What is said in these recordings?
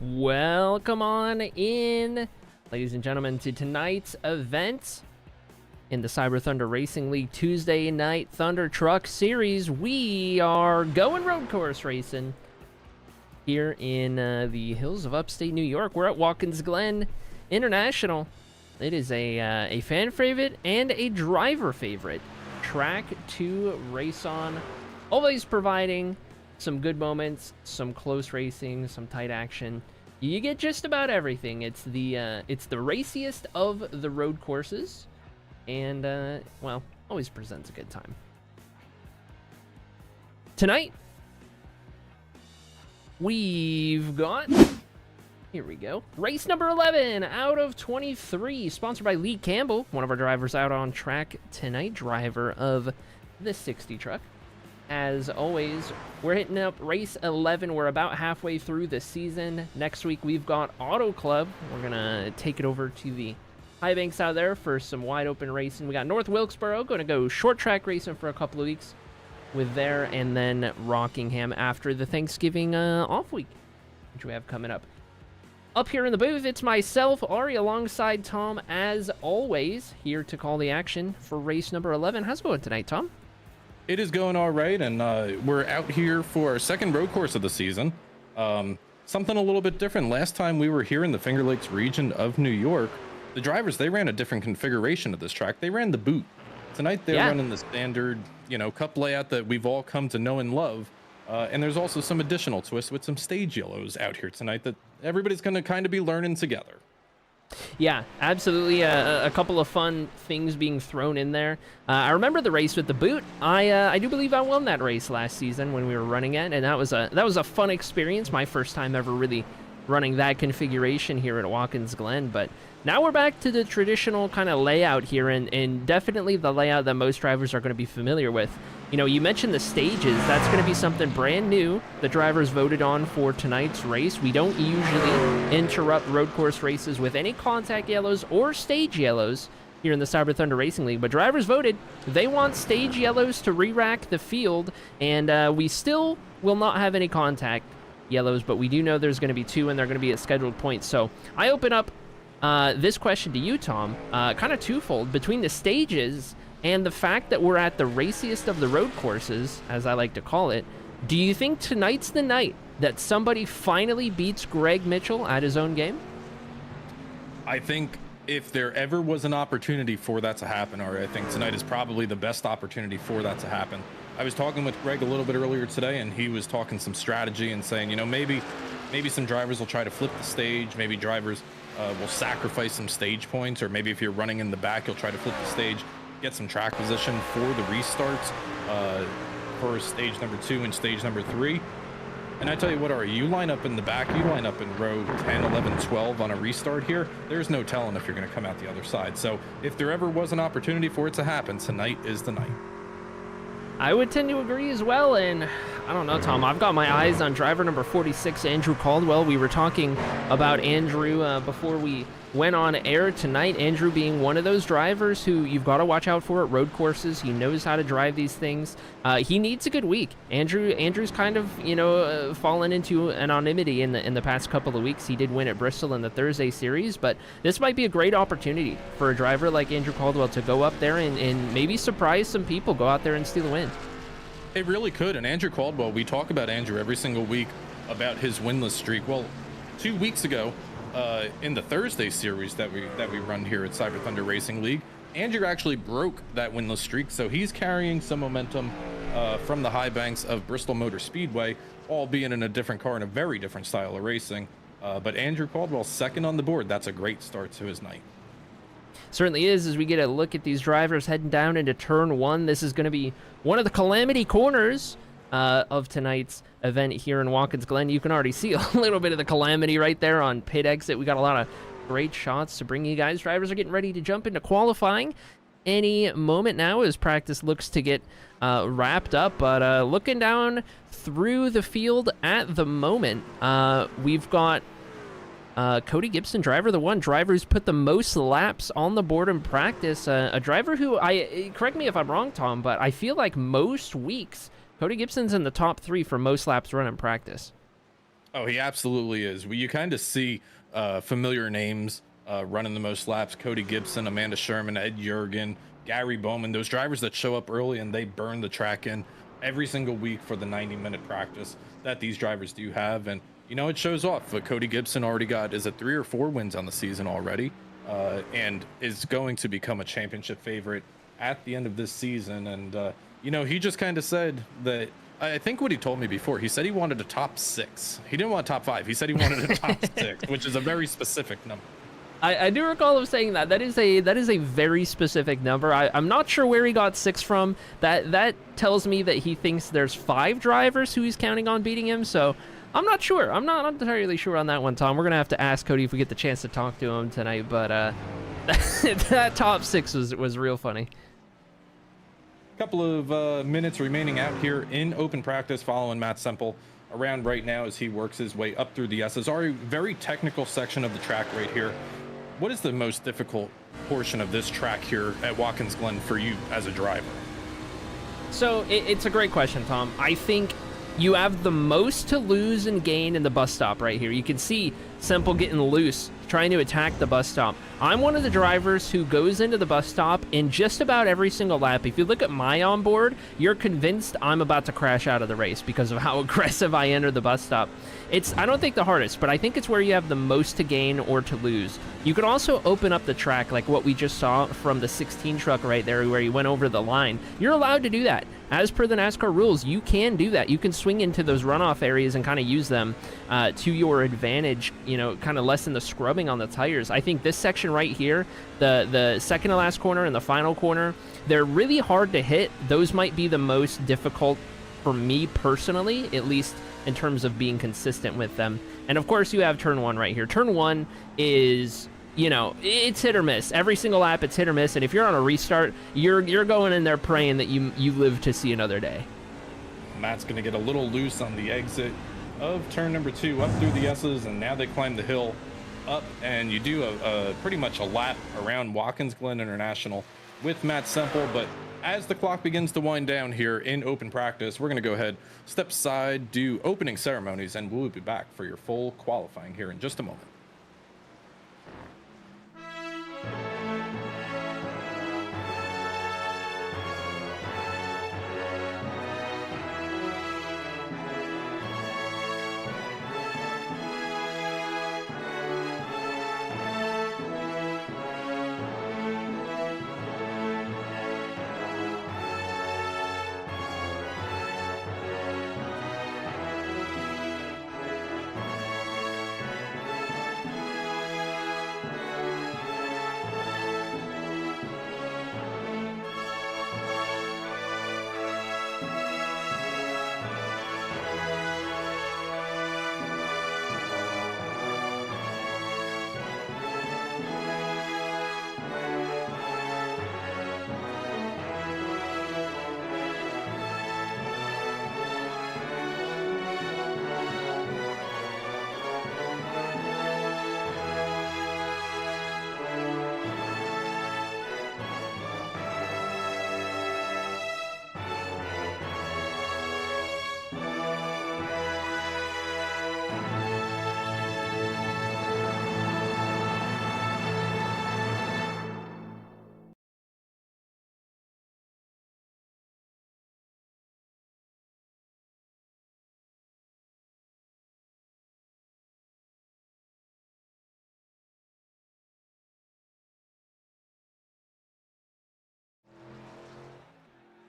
Welcome on in, ladies and gentlemen, to tonight's event in the Cyber Thunder Racing League Tuesday Night Thunder Truck Series. We are going road course racing here in the hills of upstate New York. We're at Watkins Glen International. It is a fan favorite and a driver favorite track to race on, always providing some good moments, some close racing, some tight action. You get just about everything. It's the raciest of the road courses, and well, always presents a good time. Tonight, we've got, here we go, race number 11 out of 23, sponsored by Lee Campbell, one of our drivers out on track tonight, driver of the 60 truck. As always, we're hitting up race 11. We're about halfway through the season. Next week, we've got Auto Club. We're going to take it over to the high banks out there for some wide open racing. We got North Wilkesboro, going to go short track racing for a couple of weeks with there, and then Rockingham after the Thanksgiving off week, which we have coming up. Up here in the booth, it's myself, Arie, alongside Tom, as always, here to call the action for race number 11. How's it going tonight, Tom? It is going all right, and we're out here for our second road course of the season. Something a little bit different. Last time we were here in the Finger Lakes region of New York, the drivers, they ran a different configuration of this track. They ran the boot. Tonight they're running the standard, cup layout that we've all come to know and love. And there's also some additional twists with some stage yellows out here tonight that everybody's going to kind of be learning together. Yeah, absolutely. A couple of fun things being thrown in there. I remember the race with the boot. I do believe I won that race last season when we were running it, and that was a fun experience. My first time ever really running that configuration here at Watkins Glen. But now we're back to the traditional kind of layout here, and definitely the layout that most drivers are going to be familiar with. You mentioned the stages. That's going to be something brand new the drivers voted on for tonight's race. We don't usually interrupt road course races with any contact yellows or stage yellows here in the Cyber Thunder Racing League, but drivers voted. They want stage yellows to re-rack the field, and we still will not have any contact yellows, but we do know there's going to be two, and they're going to be at scheduled points. So I open up this question to you, Tom, kind of twofold, between the stages and the fact that we're at the raciest of the road courses, as I like to call it. Do you think tonight's the night that somebody finally beats Greg Mitchell at his own game? I think if there ever was an opportunity for that to happen, I think tonight is probably the best opportunity for that to happen. I was talking with Greg a little bit earlier today, and he was talking some strategy and saying, maybe some drivers will try to flip the stage. Maybe drivers will sacrifice some stage points, or maybe if you're running in the back, you'll try to flip the stage, get some track position for the restarts for stage number 2 and stage number 3. And I tell you what, Arie, you line up in the back, you line up in row 10, 11, 12 on a restart here, there's no telling if you're going to come out the other side. So if there ever was an opportunity for it to happen, tonight is the night. I would tend to agree as well, and I don't know, Tom, I've got my eyes on driver number 46, Andrew Caldwell. We were talking about Andrew before we went on air tonight. Andrew being one of those drivers who you've got to watch out for at road courses. He knows how to drive these things. He needs a good week. Andrew's kind of, fallen into anonymity in the past couple of weeks. He did win at Bristol in the Thursday series, but this might be a great opportunity for a driver like Andrew Caldwell to go up there and maybe surprise some people, go out there and steal a win. It really could. And Andrew Caldwell, we talk about Andrew every single week about his winless streak. Well, 2 weeks ago, in the Thursday series that we run here at Cyber Thunder Racing League, Andrew actually broke that winless streak, so he's carrying some momentum from the high banks of Bristol Motor Speedway, albeit in a different car and a very different style of racing. But Andrew Caldwell second on the board. That's a great start to his night. Certainly is. As we get a look at these drivers heading down into turn 1, this is going to be one of the calamity corners of tonight's event here in Watkins Glen. You can already see a little bit of the calamity right there on pit exit. We got a lot of great shots to bring you guys. Drivers are getting ready to jump into qualifying any moment now as practice looks to get wrapped up. But looking down through the field at the moment, we've got Cody Gibson, driver, the one driver who's put the most laps on the board in practice. A driver who, correct me if I'm wrong, Tom, but I feel like most weeks Cody Gibson's in the top 3 for most laps run in practice. Oh, he absolutely is. You kind of see familiar names running the most laps: Cody Gibson, Amanda Sherman, Ed Jurgen, Gary Bowman. Those drivers that show up early and they burn the track in every single week for the 90-minute practice that these drivers do have. And it shows off. But Cody Gibson already got, is it 3 or 4 wins on the season already, and is going to become a championship favorite at the end of this season. And he just kind of said that. I think what he told me before, he said he wanted a top 6. He didn't want top 5. He said he wanted a top 6, which is a very specific number. I do recall him saying that. That is a very specific number. I'm not sure where he got 6 from. That tells me that he thinks there's 5 drivers who he's counting on beating him. So I'm not sure. I'm not entirely sure on that one, Tom. We're gonna have to ask Cody if we get the chance to talk to him tonight. But that top 6 was real funny. Couple of minutes remaining out here in open practice following Matt Semple around right now as he works his way up through the S's. Arie, very technical section of the track right here. What is the most difficult portion of this track here at Watkins Glen for you as a driver? So it's a great question, Tom. I think you have the most to lose and gain in the bus stop right here. You can see Semple getting loose, trying to attack the bus stop. I'm one of the drivers who goes into the bus stop in just about every single lap. If you look at my onboard, you're convinced I'm about to crash out of the race because of how aggressive I enter the bus stop. It's, I don't think the hardest, but I think it's where you have the most to gain or to lose. You can also open up the track like what we just saw from the 16 truck right there where he went over the line. You're allowed to do that. As per the NASCAR rules, you can do that. You can swing into those runoff areas and kind of use them to your advantage, kind of lessen the scrubbing on the tires. I think this section right here, the second to last corner and the final corner, they're really hard to hit. Those might be the most difficult for me personally, at least in terms of being consistent with them. And of course, you have turn 1 right here. Turn 1 is, it's hit or miss. Every single lap, it's hit or miss. And if you're on a restart, you're going in there praying that you live to see another day. Matt's going to get a little loose on the exit of turn number 2 up through the S's, and now they climb the hill up, and you do a pretty much a lap around Watkins Glen International with Matt Semple. But as the clock begins to wind down here in open practice, we're going to go ahead, step aside, do opening ceremonies, and we'll be back for your full qualifying here in just a moment.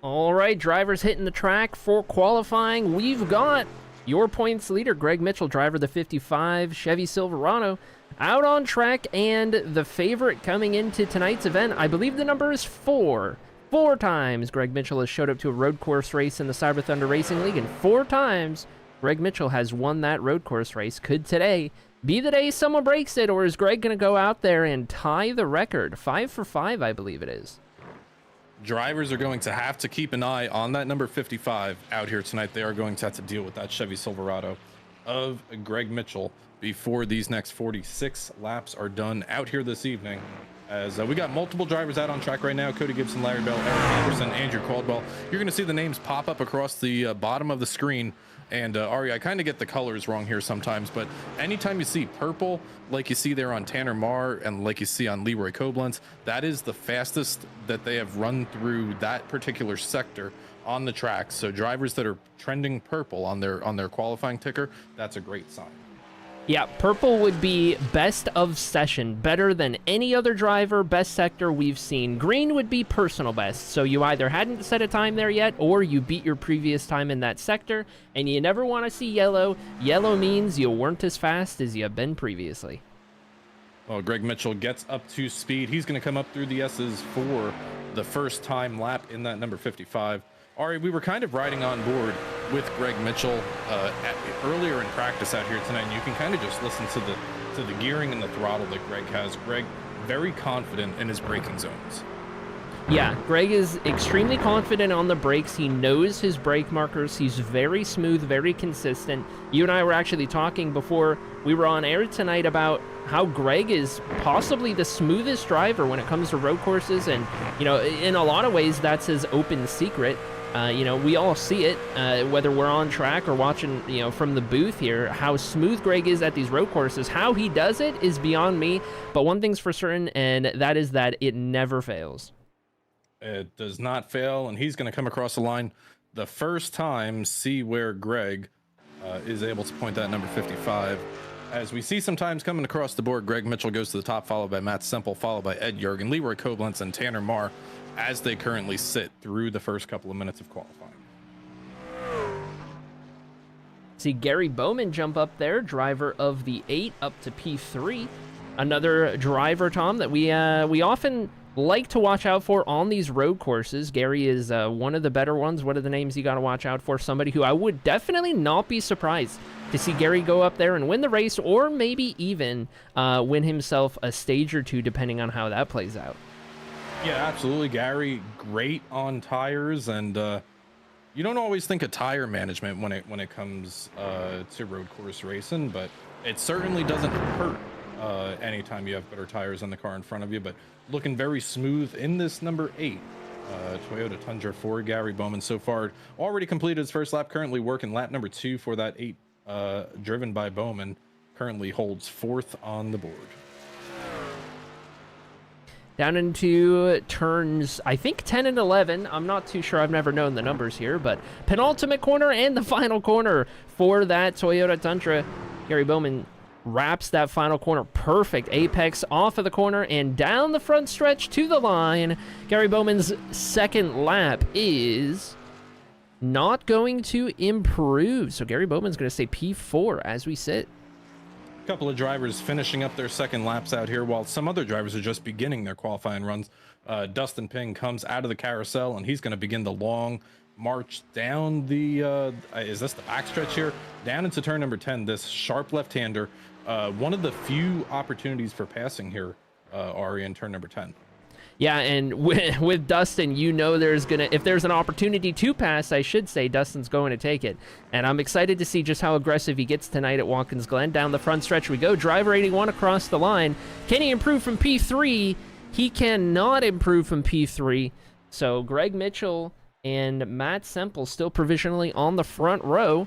All right, drivers hitting the track for qualifying. We've got your points leader, Greg Mitchell, driver of the 55 Chevy Silverado, out on track, and the favorite coming into tonight's event, I believe the number is 4. 4 times Greg Mitchell has showed up to a road course race in the Cyber Thunder Racing League, and 4 times Greg Mitchell has won that road course race. Could today be the day someone breaks it, or is Greg going to go out there and tie the record? 5 for 5, I believe it is. Drivers are going to have to keep an eye on that number 55 out here tonight. They are going to have to deal with that Chevy Silverado of Greg Mitchell before these next 46 laps are done out here this evening as we got multiple drivers out on track right now. Cody Gibson, Larry Bell, Eric Anderson, Andrew Caldwell. You're going to see the names pop up across the bottom of the screen. And Arie, I kind of get the colors wrong here sometimes, but anytime you see purple, like you see there on Tanner Marr and like you see on Leroy Koblenz, that is the fastest that they have run through that particular sector on the track. So drivers that are trending purple on their qualifying ticker, that's a great sign. Yeah, purple would be best of session, better than any other driver, best sector we've seen. Green would be personal best, so you either hadn't set a time there yet, or you beat your previous time in that sector, and you never want to see yellow. Yellow means you weren't as fast as you've been previously. Well, Greg Mitchell gets up to speed. He's going to come up through the S's for the first time lap in that number 55. Arie, we were kind of riding on board with Greg Mitchell earlier in practice out here tonight, and you can kind of just listen to the gearing and the throttle that Greg has. Greg, very confident in his braking zones. Yeah, Greg is extremely confident on the brakes. He knows his brake markers. He's very smooth, very consistent. You and I were actually talking before we were on air tonight about how Greg is possibly the smoothest driver when it comes to road courses, and in a lot of ways that's his open secret. We all see it, whether we're on track or watching, from the booth here, how smooth Greg is at these road courses. How he does it is beyond me, but one thing's for certain, and that is that it never fails. It does not fail, and he's going to come across the line the first time, see where Greg is able to point that number 55. As we see sometimes coming across the board, Greg Mitchell goes to the top, followed by Matt Semple, followed by Ed Jurgen, Leroy Koblenz, and Tanner Marr, as they currently sit through the first couple of minutes of qualifying. See Gary Bowman jump up there, driver of the 8 up to P3. Another driver, Tom, that we often like to watch out for on these road courses. Gary is one of the better ones. What are the names you got to watch out for? Somebody who I would definitely not be surprised to see Gary go up there and win the race, or maybe even win himself a stage or two, depending on how that plays out. Yeah, absolutely. Gary, great on tires, and you don't always think of tire management when it comes to road course racing, but it certainly doesn't hurt anytime you have better tires on the car in front of you. But looking very smooth in this number 8 Toyota Tundra for Gary Bowman so far. Already completed his first lap, currently working lap number 2 for that 8 driven by Bowman. Currently holds 4th on the board. Down into turns, I think 10 and 11. I'm not too sure. I've never known the numbers here, but penultimate corner and the final corner for that Toyota Tundra. Gary Bowman wraps that final corner perfect. Apex off of the corner and down the front stretch to the line. Gary Bowman's second lap is not going to improve. So Gary Bowman's going to stay P4 as we sit. A couple of drivers finishing up their second laps out here, while some other drivers are just beginning their qualifying runs. Dustin Ping comes out of the carousel, and he's going to begin the long march down the is this the backstretch here, down into turn number 10. This sharp left-hander, one of the few opportunities for passing here, Arie, in turn number 10. Yeah, and with Dustin, if there's an opportunity to pass, I should say, Dustin's going to take it. And I'm excited to see just how aggressive he gets tonight at Watkins Glen. Down the front stretch we go. Driver 81 across the line. Can he improve from P3? He cannot improve from P3. So Greg Mitchell and Matt Semple still provisionally on the front row.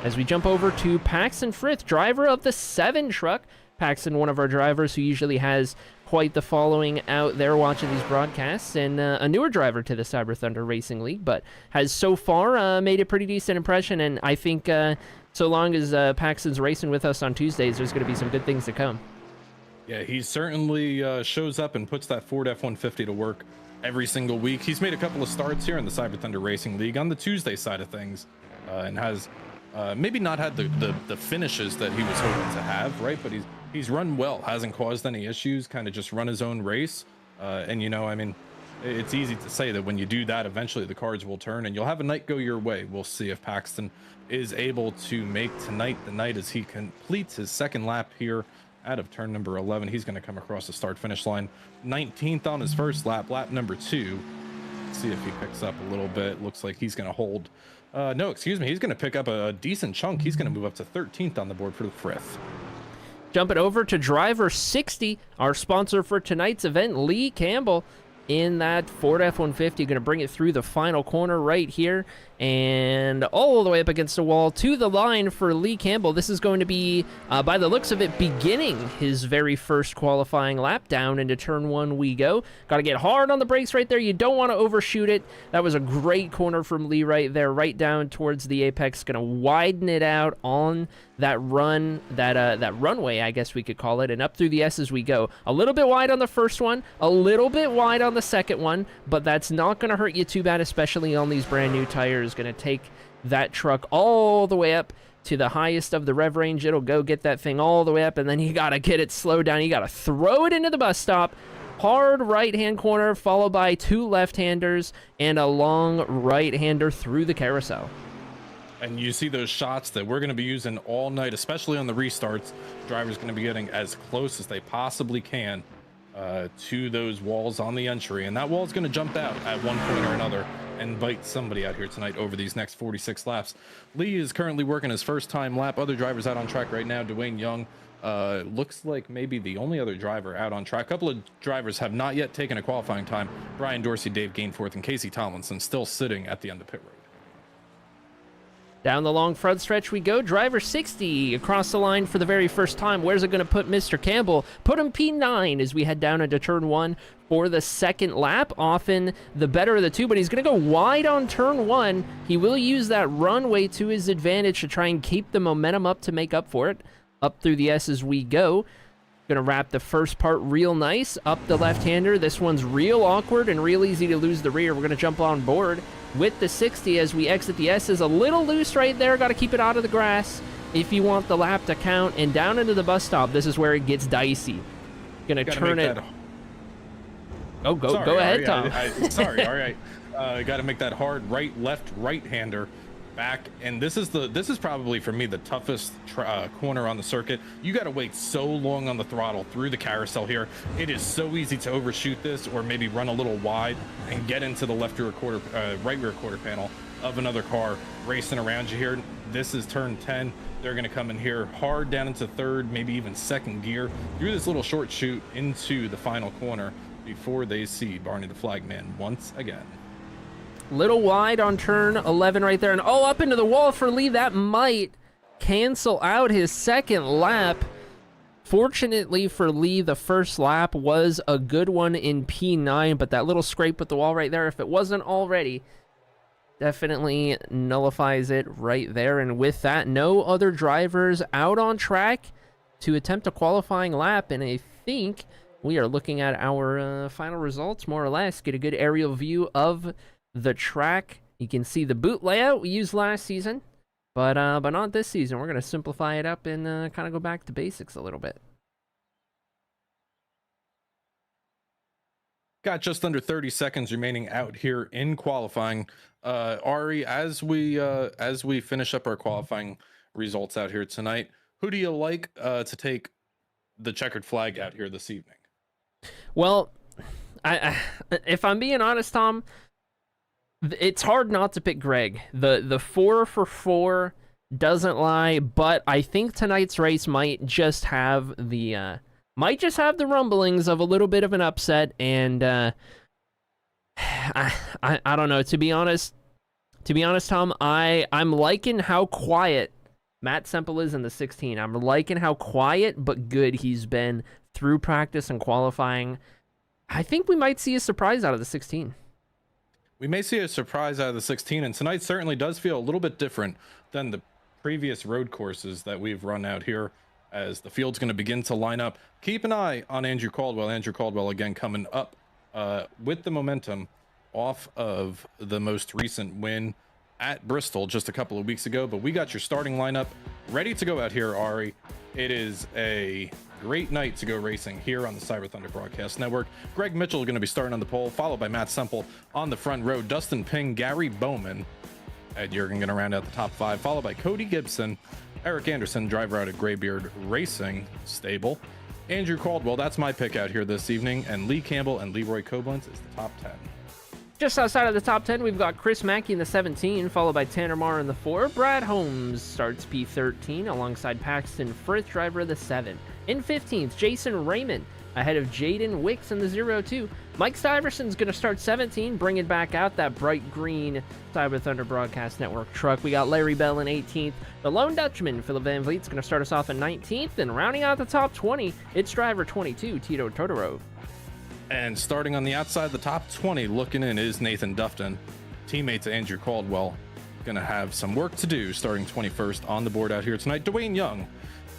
As we jump over to Paxton Frith, driver of the 7 truck. Paxton, one of our drivers who usually has quite the following out there watching these broadcasts, and a newer driver to the Cyber Thunder Racing League, but has so far made a pretty decent impression. And I think so long as Paxton's racing with us on Tuesdays, there's going to be some good things to come. Yeah, he certainly shows up and puts that Ford F-150 to work every single week. He's made a couple of starts here in the Cyber Thunder Racing League on the Tuesday side of things, and has maybe not had the finishes that he was hoping to have, right? But he's run well, hasn't caused any issues, kind of just run his own race. And I mean, it's easy to say that when you do that, eventually the cards will turn and you'll have a night go your way. We'll see if Paxton is able to make tonight the night as he completes his second lap here out of turn number 11. He's going to come across the start finish line 19th on his first lap number 2. Let's see if he picks up a little bit. Looks like he's going to hold no, excuse me, he's going to pick up a decent chunk. He's going to move up to 13th on the board for the Frith. Jumping over to driver 60, our sponsor for tonight's event, Lee Campbell, in that Ford F-150, going to bring it through the final corner right here and all the way up against the wall to the line for Lee Campbell. This is going to be, by the looks of it, beginning his very first qualifying lap. Down into turn 1 we go. Got to get hard on the brakes right there. You don't want to overshoot it. That was a great corner from Lee right there, right down towards the apex. Going to widen it out on that run, that runway, I guess we could call it, and up through the S as we go. A little bit wide on the first one, a little bit wide on the second one, but that's not going to hurt you too bad, especially on these brand new tires. Going to take that truck all the way up to the highest of the rev range. It'll go get that thing all the way up, and then you got to get it slowed down. You got to throw it into the bus stop. Hard right-hand corner, followed by 2 left-handers and a long right-hander through the carousel. And you see those shots that we're going to be using all night, especially on the restarts. Drivers going to be getting as close as they possibly can to those walls on the entry, and that wall is going to jump out at one point or another and bite somebody out here tonight over these next 46 laps. Lee is currently working his first time lap. Other drivers out on track right now. Dwayne Young looks like maybe the only other driver out on track. A couple of drivers have not yet taken a qualifying time. Brian Dorsey, Dave Gainforth, and Casey Tomlinson still sitting at the end of pit road. Down the long front stretch we go. Driver 60 across the line for the very first time. Where's it going to put Mr. Campbell? Put him P9 as we head down into turn 1 for the second lap. Often the better of the two, but he's going to go wide on turn 1. He will use that runway to his advantage to try and keep the momentum up to make up for it. Up through the S as we go. Going to wrap the first part real nice. Up the left-hander. This one's real awkward and real easy to lose the rear. We're going to jump on board with the 60 as we exit the S. Is a little loose right there. Got to keep it out of the grass if you want the lap to count. And down into the bus stop. This is where it gets dicey. Going to turn it. Oh, go ahead, Tom. Sorry, all right. Got to make that hard right-hander back, and this is probably for me the toughest corner on the circuit. You got to wait so long on the throttle through the carousel here. It is so easy to overshoot this, or maybe run a little wide and get into the right rear quarter panel of another car racing around you here. This is turn 10. They're going to come in here hard down into third, maybe even second gear through this little short chute into the final corner before they see Barney the Flagman once again. Little wide on turn 11 right there, and up into the wall for Lee. That might cancel out his second lap. Fortunately for Lee, the first lap was a good one in P9, but that little scrape with the wall right there, if it wasn't already, definitely nullifies it right there. And with that, no other drivers out on track to attempt a qualifying lap, and I think we are looking at our final results, more or less. Get a good aerial view of the track. You can see the boot layout we used last season, but not this season. We're going to simplify it up and kind of go back to basics a little bit. Got just under 30 seconds remaining out here in qualifying. Arie, as we finish up our qualifying results out here tonight, who do you like to take the checkered flag out here this evening? Well, I if I'm being honest, Tom, it's hard not to pick Greg. The 4 for 4 doesn't lie, but I think tonight's race might just have the rumblings of a little bit of an upset, and I don't know. To be honest, Tom, I'm liking how quiet Matt Semple is in the 16. I'm liking how quiet but good he's been through practice and qualifying. I think we might see a surprise out of the 16. We may see a surprise out of the 16, and tonight certainly does feel a little bit different than the previous road courses that we've run out here, as the field's going to begin to line up. Keep an eye on Andrew Caldwell. Andrew Caldwell again coming up with the momentum off of the most recent win at Bristol just a couple of weeks ago. But we got your starting lineup ready to go out here, Arie. It is a great night to go racing here on the Cyber Thunder Broadcast Network. Greg Mitchell going to be starting on the pole, followed by Matt Semple on the front row. Dustin Ping, Gary Bowman, Ed Jurgen going to round out the top 5, followed by Cody Gibson, Eric Anderson, driver out at Graybeard Racing Stable. Andrew Caldwell, that's my pick out here this evening, and Lee Campbell and Leroy Koblenz is the top 10. Just outside of the top 10, we've got Chris Mackey in the 17, followed by Tanner Marr in the 4. Brad Holmes starts P13 alongside Paxton Frith, driver of the 7. In 15th, Jason Raymond ahead of Jaden Wicks in the 0-2. Mike Stiverson's going to start 17, bringing back out that bright green Cyber Thunder Broadcast Network truck. We got Larry Bell in 18th. The Lone Dutchman, Philip Van Vliet's going to start us off in 19th. And rounding out the top 20, it's driver 22, Tito Todorov. And starting on the outside of the top 20, looking in, is Nathan Dufton. Teammate to Andrew Caldwell. Going to have some work to do starting 21st on the board out here tonight. Dwayne Young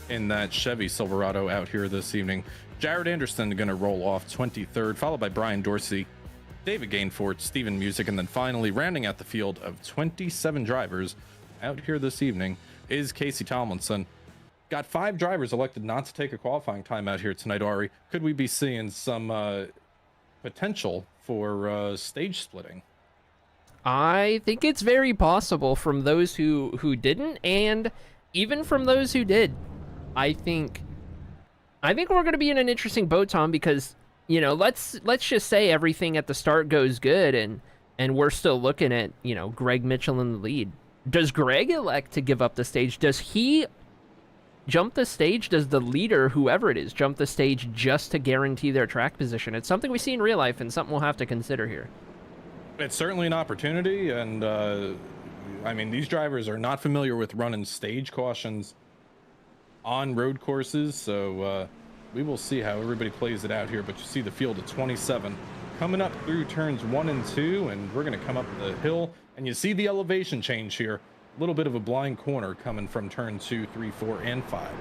in that Chevy Silverado out here this evening. Jared Anderson going to roll off 23rd, followed by Brian Dorsey, David Gainfort, Steven Music, and then finally rounding out the field of 27 drivers out here this evening is Casey Tomlinson. Got 5 drivers elected not to take a qualifying time out here tonight, Arie. Could we be seeing some potential for stage splitting? I think it's very possible from those who didn't, and even from those who did. I think we're going to be in an interesting boat, Tom, because, you know, let's just say everything at the start goes good and we're still looking at, you know, Greg Mitchell in the lead. Does Greg elect to give up the stage? Does he jump the stage? Does the leader, whoever it is, jump the stage just to guarantee their track position? It's something we see in real life and something we'll have to consider here. It's certainly an opportunity, and I mean, these drivers are not familiar with running stage cautions on road courses, so we will see how everybody plays it out here. But you see the field of 27 coming up through turns 1 and 2, and we're going to come up the hill, and you see the elevation change here. A little bit of a blind corner coming from turn 2, 3, 4, and 5.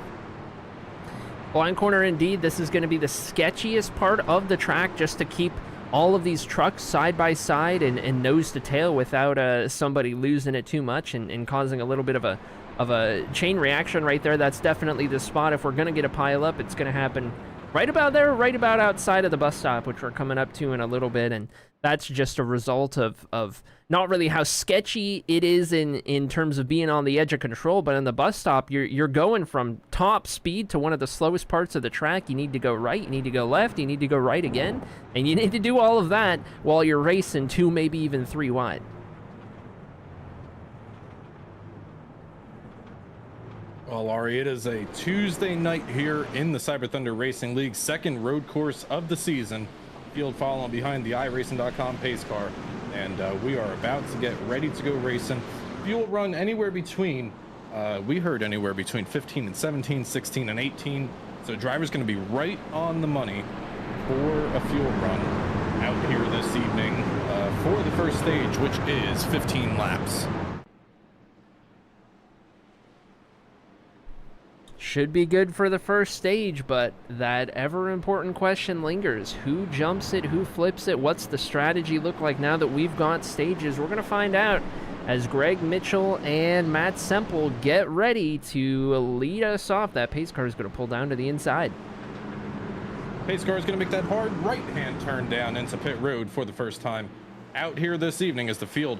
Blind corner indeed. This is going to be the sketchiest part of the track, just to keep all of these trucks side by side and nose to tail without somebody losing it too much and causing a little bit of a chain reaction right there. That's definitely the spot. If we're going to get a pile up, it's going to happen right about there, right about outside of the bus stop, which we're coming up to in a little bit. And that's just a result of not really how sketchy it is in terms of being on the edge of control, but in the bus stop, you're going from top speed to one of the slowest parts of the track. You need to go right, you need to go left, you need to go right again, and you need to do all of that while you're racing 2, maybe even 3 wide. Well, Arie, it is a Tuesday night here in the Cyber Thunder Racing League, second road course of the season. Field following behind the iRacing.com pace car, and we are about to get ready to go racing. Fuel run anywhere between, we heard anywhere between 15 and 17, 16 and 18. So drivers going to be right on the money for a fuel run out here this evening for the first stage, which is 15 laps. Should be good for the first stage, but that ever-important question lingers. Who jumps it? Who flips it? What's the strategy look like now that we've got stages? We're going to find out as Greg Mitchell and Matt Semple get ready to lead us off. That pace car is going to pull down to the inside. Pace car is going to make that hard right-hand turn down into pit road for the first time out here this evening, as the field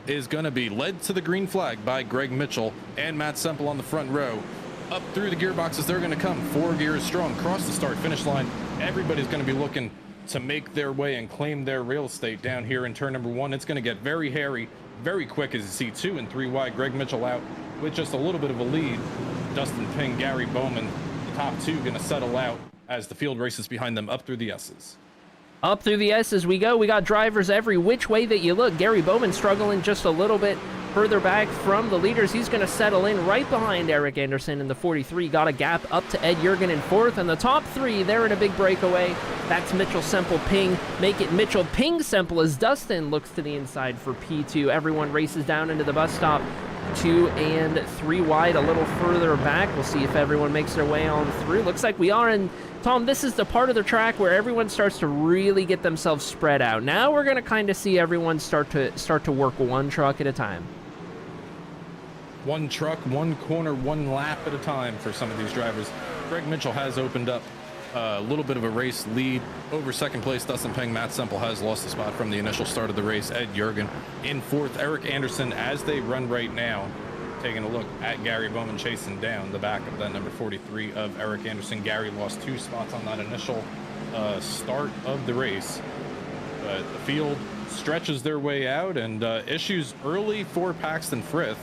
is going to be led to the green flag by Greg Mitchell and Matt Semple on the front row. Up through the gearboxes, they're going to come 4 gears strong across the start finish line. Everybody's going to be looking to make their way and claim their real estate down here in turn number 1. It's going to get very hairy, very quick, as you see 2 and 3 wide. Greg Mitchell out with just a little bit of a lead. Dustin Ping, Gary Bowman, the top 2 going to settle out as the field races behind them up through the S's. Up through the S's we go. We got drivers every which way that you look. Gary Bowman struggling just a little bit further back from the leaders. He's going to settle in right behind Eric Anderson in the 43. Got a gap up to Ed Jurgen in 4th. And the top 3, they're in a big breakaway. That's Mitchell, Semple, Ping. Make it Mitchell, Ping, Semple as Dustin looks to the inside for P2. Everyone races down into the bus stop. 2 and 3 wide, a little further back. We'll see if everyone makes their way on through. Looks like we are in... Tom, this is the part of the track where everyone starts to really get themselves spread out. Now we're going to kind of see everyone start to work one truck at a time. One truck, one corner, one lap at a time for some of these drivers. Greg Mitchell has opened up a little bit of a race lead over second place. Dustin Peng, Matt Semple has lost the spot from the initial start of the race. Ed Jurgen in 4th. Eric Anderson, as they run right now, taking a look at Gary Bowman chasing down the back of that number 43 of Eric Anderson. Gary lost 2 spots on that initial start of the race. But the field stretches their way out, and issues early for Paxton Frith.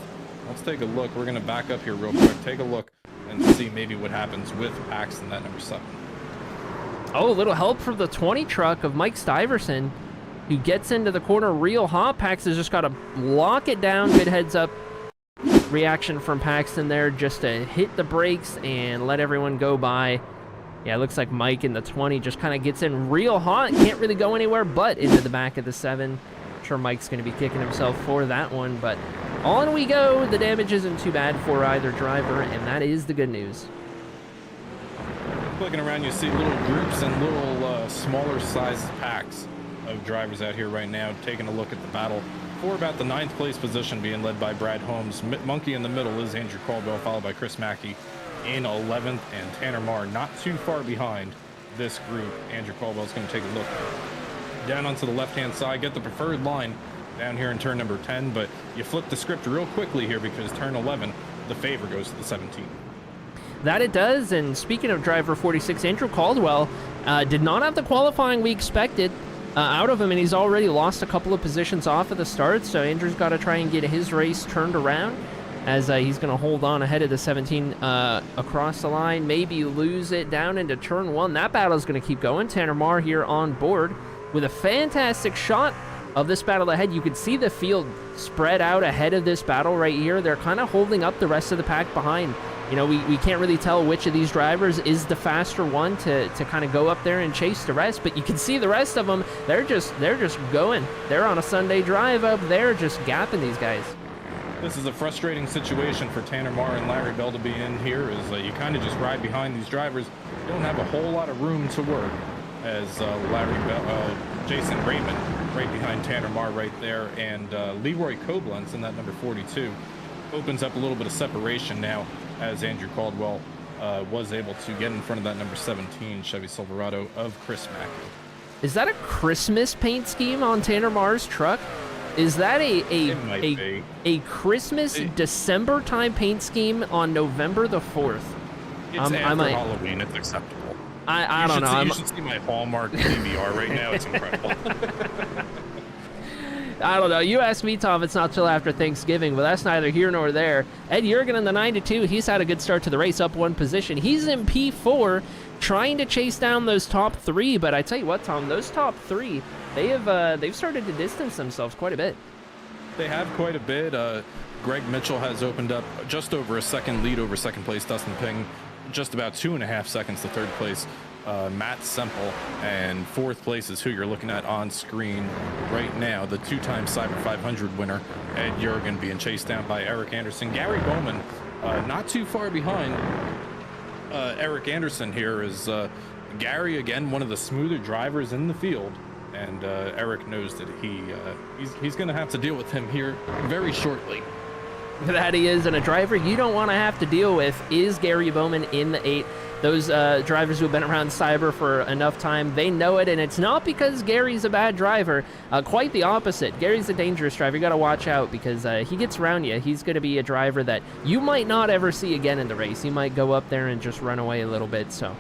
Let's take a look. We're going to back up here real quick. Take a look and looking to see maybe what happens with Paxton, that number 7. Oh, a little help from the 20 truck of Mike Stiverson, who gets into the corner real hot. Pax has just got to lock it down. Good heads up reaction from Paxton there, just to hit the brakes and let everyone go by. Yeah, it looks like Mike in the 20 just kind of gets in real hot. Can't really go anywhere but into the back of the 7. I'm sure Mike's going to be kicking himself for that one, but on we go. The damage isn't too bad for either driver, and that is the good news. Looking around, you see little groups and little smaller sized packs of drivers out here right now, taking a look at the battle for about the 9th place position, being led by Brad Holmes. Monkey in the middle is Andrew Caldwell, followed by Chris Mackey in 11th, and Tanner Marr not too far behind this group. Andrew Caldwell is going to take a look down onto the left-hand side, get the preferred line down here in turn number 10, but you flip the script real quickly here because turn 11, the favor goes to the 17. That it does, and speaking of driver 46, Andrew Caldwell did not have the qualifying we expected out of him, and he's already lost a couple of positions off of the start, so Andrew's got to try and get his race turned around as he's going to hold on ahead of the 17 across the line, maybe lose it down into turn 1. That battle's going to keep going. Tanner Marr here on board with a fantastic shot of this battle ahead. You can see the field spread out ahead of this battle right here. They're kind of holding up the rest of the pack behind. You know, we can't really tell which of these drivers is the faster one to kind of go up there and chase the rest, but you can see the rest of them. They're just going. They're on a Sunday drive up there, just gapping these guys. This is a frustrating situation for Tanner Marr and Larry Bell to be in here, is you kind of just ride behind these drivers. You don't have a whole lot of room to work, as Larry Bell, Jason Raymond right behind Tanner Marr right there, and Leroy Koblenz in that number 42 opens up a little bit of separation now, as Andrew Caldwell was able to get in front of that number 17 Chevy Silverado of Chris Mackey. Is that a Christmas paint scheme on Tanner Marr's truck? Is that a Christmas December time paint scheme on November the 4th? It's after Halloween. It's acceptable. I don't know. You should see my Hallmark DVR right now. It's incredible. I don't know. You asked me, Tom. It's not till after Thanksgiving, but that's neither here nor there. Ed Jurgen in the 9-2. He's had a good start to the race, up 1 position. He's in P4, trying to chase down those top 3. But I tell you what, Tom, those top 3, they've started to distance themselves quite a bit. They have quite a bit. Greg Mitchell has opened up just over a second lead over second place Dustin Ping, just about 2.5 seconds to third place Matt Semple, and fourth place is who you're looking at on screen right now, the 2-time Cyber 500 winner Ed Jurgen, being chased down by Eric Anderson. Gary Bowman not too far behind Eric Anderson here is Gary, again, one of the smoother drivers in the field, and Eric knows that he's going to have to deal with him here very shortly. That he is, and a driver you don't want to have to deal with is Gary Bowman in the 8. Those drivers who have been around Cyber for enough time, they know it, and it's not because Gary's a bad driver. Quite the opposite. Gary's a dangerous driver. You got to watch out because he gets around you. He's going to be a driver that you might not ever see again in the race. He might go up there and just run away a little bit, so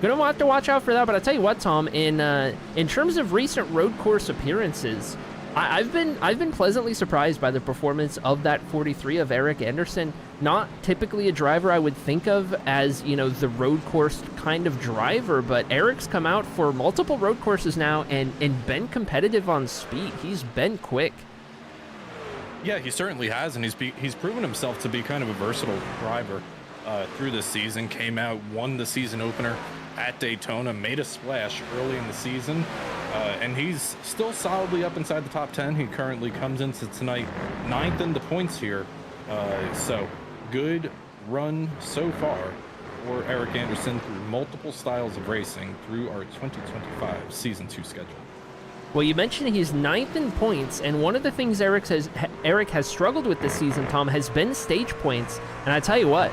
gonna have to watch out for that. But I tell you what, Tom, in terms of recent road course appearances, I've been pleasantly surprised by the performance of that 43 of Eric Anderson. Not typically a driver I would think of as, you know, the road course kind of driver, but Eric's come out for multiple road courses now and been competitive on speed. He's been quick. Yeah, he certainly has, and he's proven himself to be kind of a versatile driver through this season. Came out, won the season opener at Daytona, made a splash early in the season, and he's still solidly up inside the top 10. He currently comes into tonight 9th in the points here, so good run so far for Eric Anderson through multiple styles of racing through our 2025 Season 2 schedule. Well, you mentioned he's 9th in points, and one of the things Eric has struggled with this season, Tom, has been stage points. And I tell you what,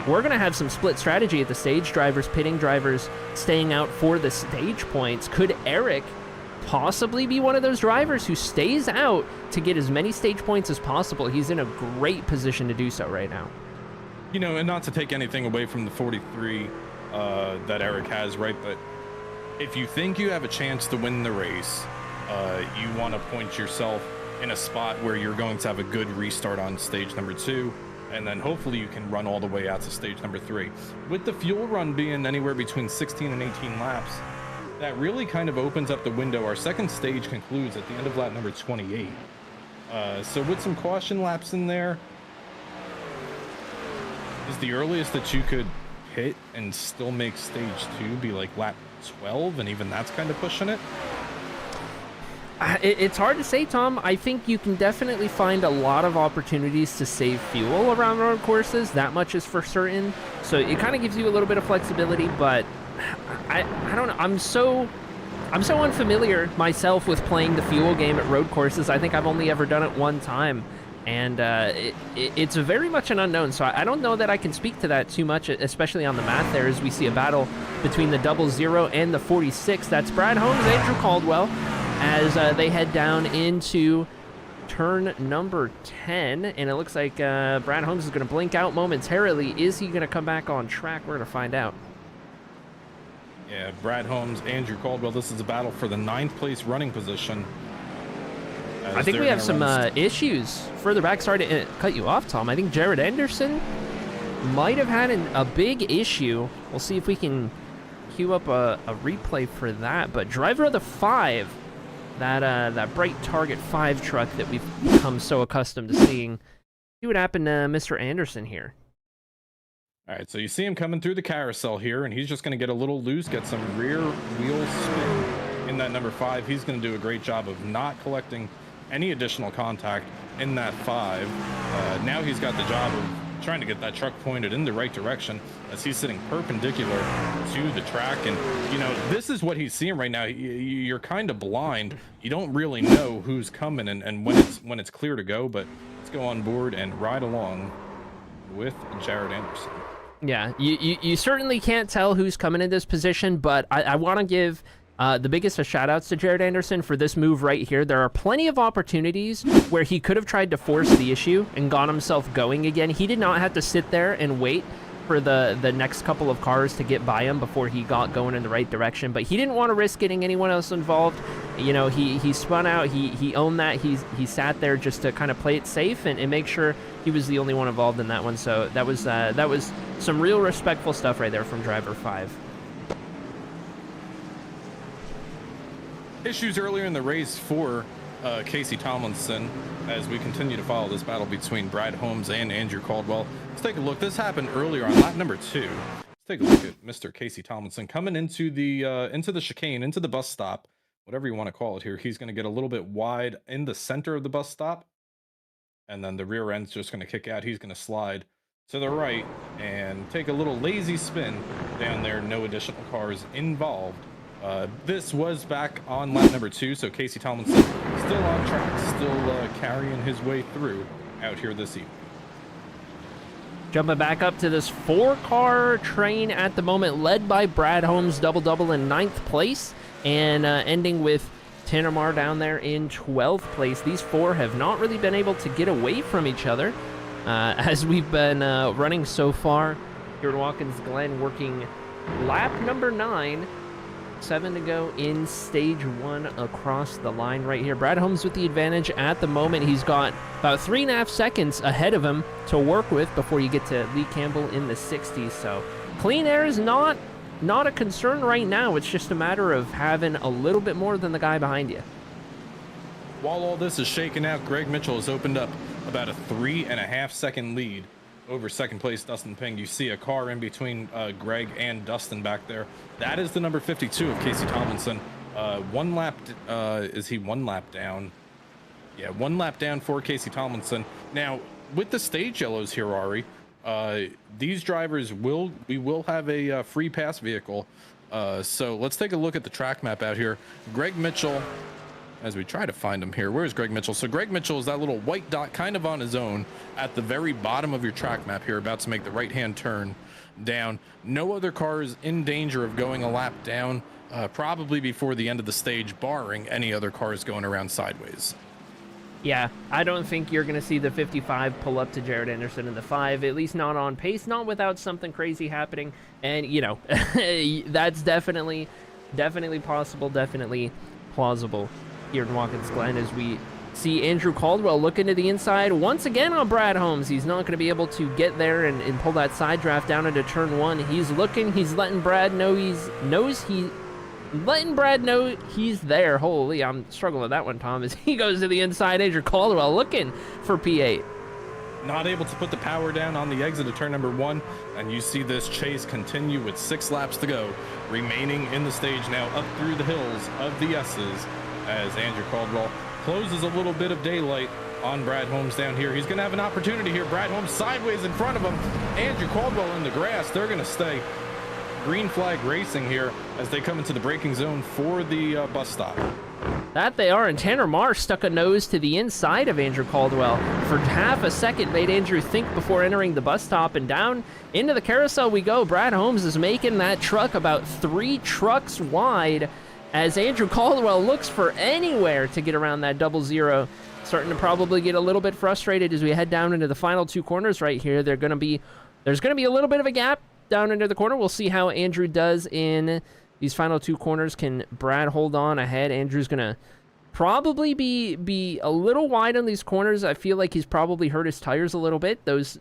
we're going to have some split strategy at the stage drivers, pitting drivers, staying out for the stage points. Could Eric possibly be one of those drivers who stays out to get as many stage points as possible? He's in a great position to do so right now. You know, and not to take anything away from the 43 that Eric has, right? But if you think you have a chance to win the race, you want to point yourself in a spot where you're going to have a good restart on stage number 2, and then hopefully you can run all the way out to stage number 3. With the fuel run being anywhere between 16 and 18 laps, that really kind of opens up the window. Our second stage concludes at the end of lap number 28. So with some caution laps in there, is the earliest that you could hit and still make stage 2 be like lap 12, and even that's kind of pushing it? It's hard to say, Tom. I think you can definitely find a lot of opportunities to save fuel around road courses. That much is for certain. So it kind of gives you a little bit of flexibility, but I don't know. I'm so unfamiliar myself with playing the fuel game at road courses. I think I've only ever done it one time, and it's very much an unknown. So I don't know that I can speak to that too much, especially on the math there, as we see a battle between the 00 and the 46. That's Brad Holmes, Andrew Caldwell, as they head down into turn number 10, and it looks like Brad Holmes is going to blink out momentarily. Is he going to come back on track? We're going to find out. Yeah, Brad Holmes, Andrew Caldwell. This is a battle for the 9th place running position. I think we have some issues further back. Sorry to cut you off, Tom. I think Jared Anderson might have had a big issue. We'll see if we can queue up a replay for that. But driver of the 5, that bright Target 5 truck that we've become so accustomed to seeing. See what happened to Mr. Anderson here. All right, so you see him coming through the carousel here, and he's just going to get a little loose, get some rear wheel spin in that number 5. He's going to do a great job of not collecting any additional contact in that 5. Now he's got the job of trying to get that truck pointed in the right direction as he's sitting perpendicular to the track. And, you know, this is what he's seeing right now. You're kind of blind. You don't really know who's coming and when it's clear to go, but let's go on board and ride along with Jared Anderson. Yeah, you certainly can't tell who's coming in this position, but I want to give the biggest of shout-outs to Jared Anderson for this move right here. There are plenty of opportunities where he could have tried to force the issue and got himself going again. He did not have to sit there and wait for the next couple of cars to get by him before he got going in the right direction, but he didn't want to risk getting anyone else involved. You know, he spun out, he owned that, he sat there just to kind of play it safe and make sure he was the only one involved in that one. So that was some real respectful stuff right there from driver 5. Issues earlier in the race for Casey Tomlinson as we continue to follow this battle between Brad Holmes and Andrew Caldwell. Let's take a look. This happened earlier on lap number 2. Let's take a look at Mr. Casey Tomlinson coming into the chicane, into the bus stop, whatever you want to call it here. He's going to get a little bit wide in the center of the bus stop, and then the rear end's just going to kick out. He's going to slide to the right and take a little lazy spin down there. No additional cars involved. This was back on lap number 2, so Casey Tomlinson still on track, still carrying his way through out here this evening. Jumping back up to this 4-car train at the moment, led by Brad Holmes, double in 9th place, and ending with Tinamar down there in 12th place. These 4 have not really been able to get away from each other as we've been running so far here at Watkins Glen, working lap number 9. 7 to go in stage 1 across the line right here. Brad Holmes with the advantage at the moment. He's got about 3.5 seconds ahead of him to work with before you get to Lee Campbell in the 60s. So clean air is not a concern right now. It's just a matter of having a little bit more than the guy behind you. While all this is shaking out, Greg Mitchell has opened up about a 3.5 second lead over second place Dustin Ping. You see a car in between Greg and Dustin back there. That is the number 52 of Casey Tomlinson. Is he 1 lap down? Yeah, 1 lap down for Casey Tomlinson. Now, with the stage yellows here, Arie, these drivers we will have a free pass vehicle. So let's take a look at the track map out here. Greg Mitchell, as we try to find him here. Where's Greg Mitchell? So Greg Mitchell is that little white dot kind of on his own at the very bottom of your track map here, about to make the right-hand turn down. No other cars in danger of going a lap down, probably before the end of the stage, barring any other cars going around sideways. Yeah, I don't think you're going to see the 55 pull up to Jared Anderson in the 5, at least not on pace, not without something crazy happening. And, you know, that's definitely possible, definitely plausible here in Watkins Glen as we See Andrew Caldwell looking to the inside once again on Brad Holmes. He's not going to be able to get there and pull that side draft down into turn 1. He's looking. He's letting Brad know he's there. Holy, I'm struggling with that one, Tom. As he goes to the inside, Andrew Caldwell looking for P8. Not able to put the power down on the exit of turn number 1, and you see this chase continue with 6 laps to go, remaining in the stage now up through the hills of the S's as Andrew Caldwell closes a little bit of daylight on Brad Holmes down here. He's going to have an opportunity here. Brad Holmes sideways in front of him. Andrew Caldwell in the grass. They're going to stay. Green flag racing here as they come into the braking zone for the bus stop. That they are, and Tanner Marsh stuck a nose to the inside of Andrew Caldwell. For half a second, made Andrew think before entering the bus stop, and down into the carousel we go. Brad Holmes is making that truck about 3 trucks wide as Andrew Caldwell looks for anywhere to get around that 00. Starting to probably get a little bit frustrated as we head down into the final 2 corners right here. There's going to be a little bit of a gap down into the corner. We'll see how Andrew does in these final 2 corners. Can Brad hold on ahead? Andrew's going to probably be a little wide on these corners. I feel like he's probably hurt his tires a little bit. Those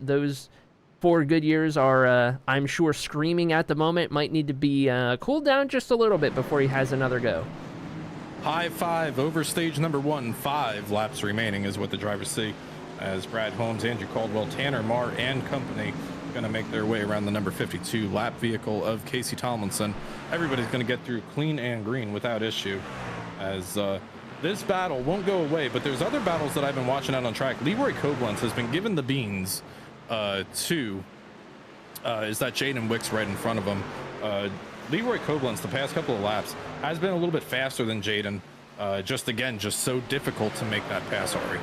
4 Goodyears are, I'm sure, screaming at the moment. Might need to be cooled down just a little bit before he has another go. High 5 over stage number 1. 5 laps remaining is what the drivers see as Brad Holmes, Andrew Caldwell, Tanner Marr, and company going to make their way around the number 52 lap vehicle of Casey Tomlinson. Everybody's going to get through clean and green without issue as this battle won't go away, but there's other battles that I've been watching out on track. Leroy Koblenz has been given the beans to is that Jaden Wicks right in front of him. Leroy Koblenz the past couple of laps has been a little bit faster than Jaden. Just so difficult to make that pass, Arie.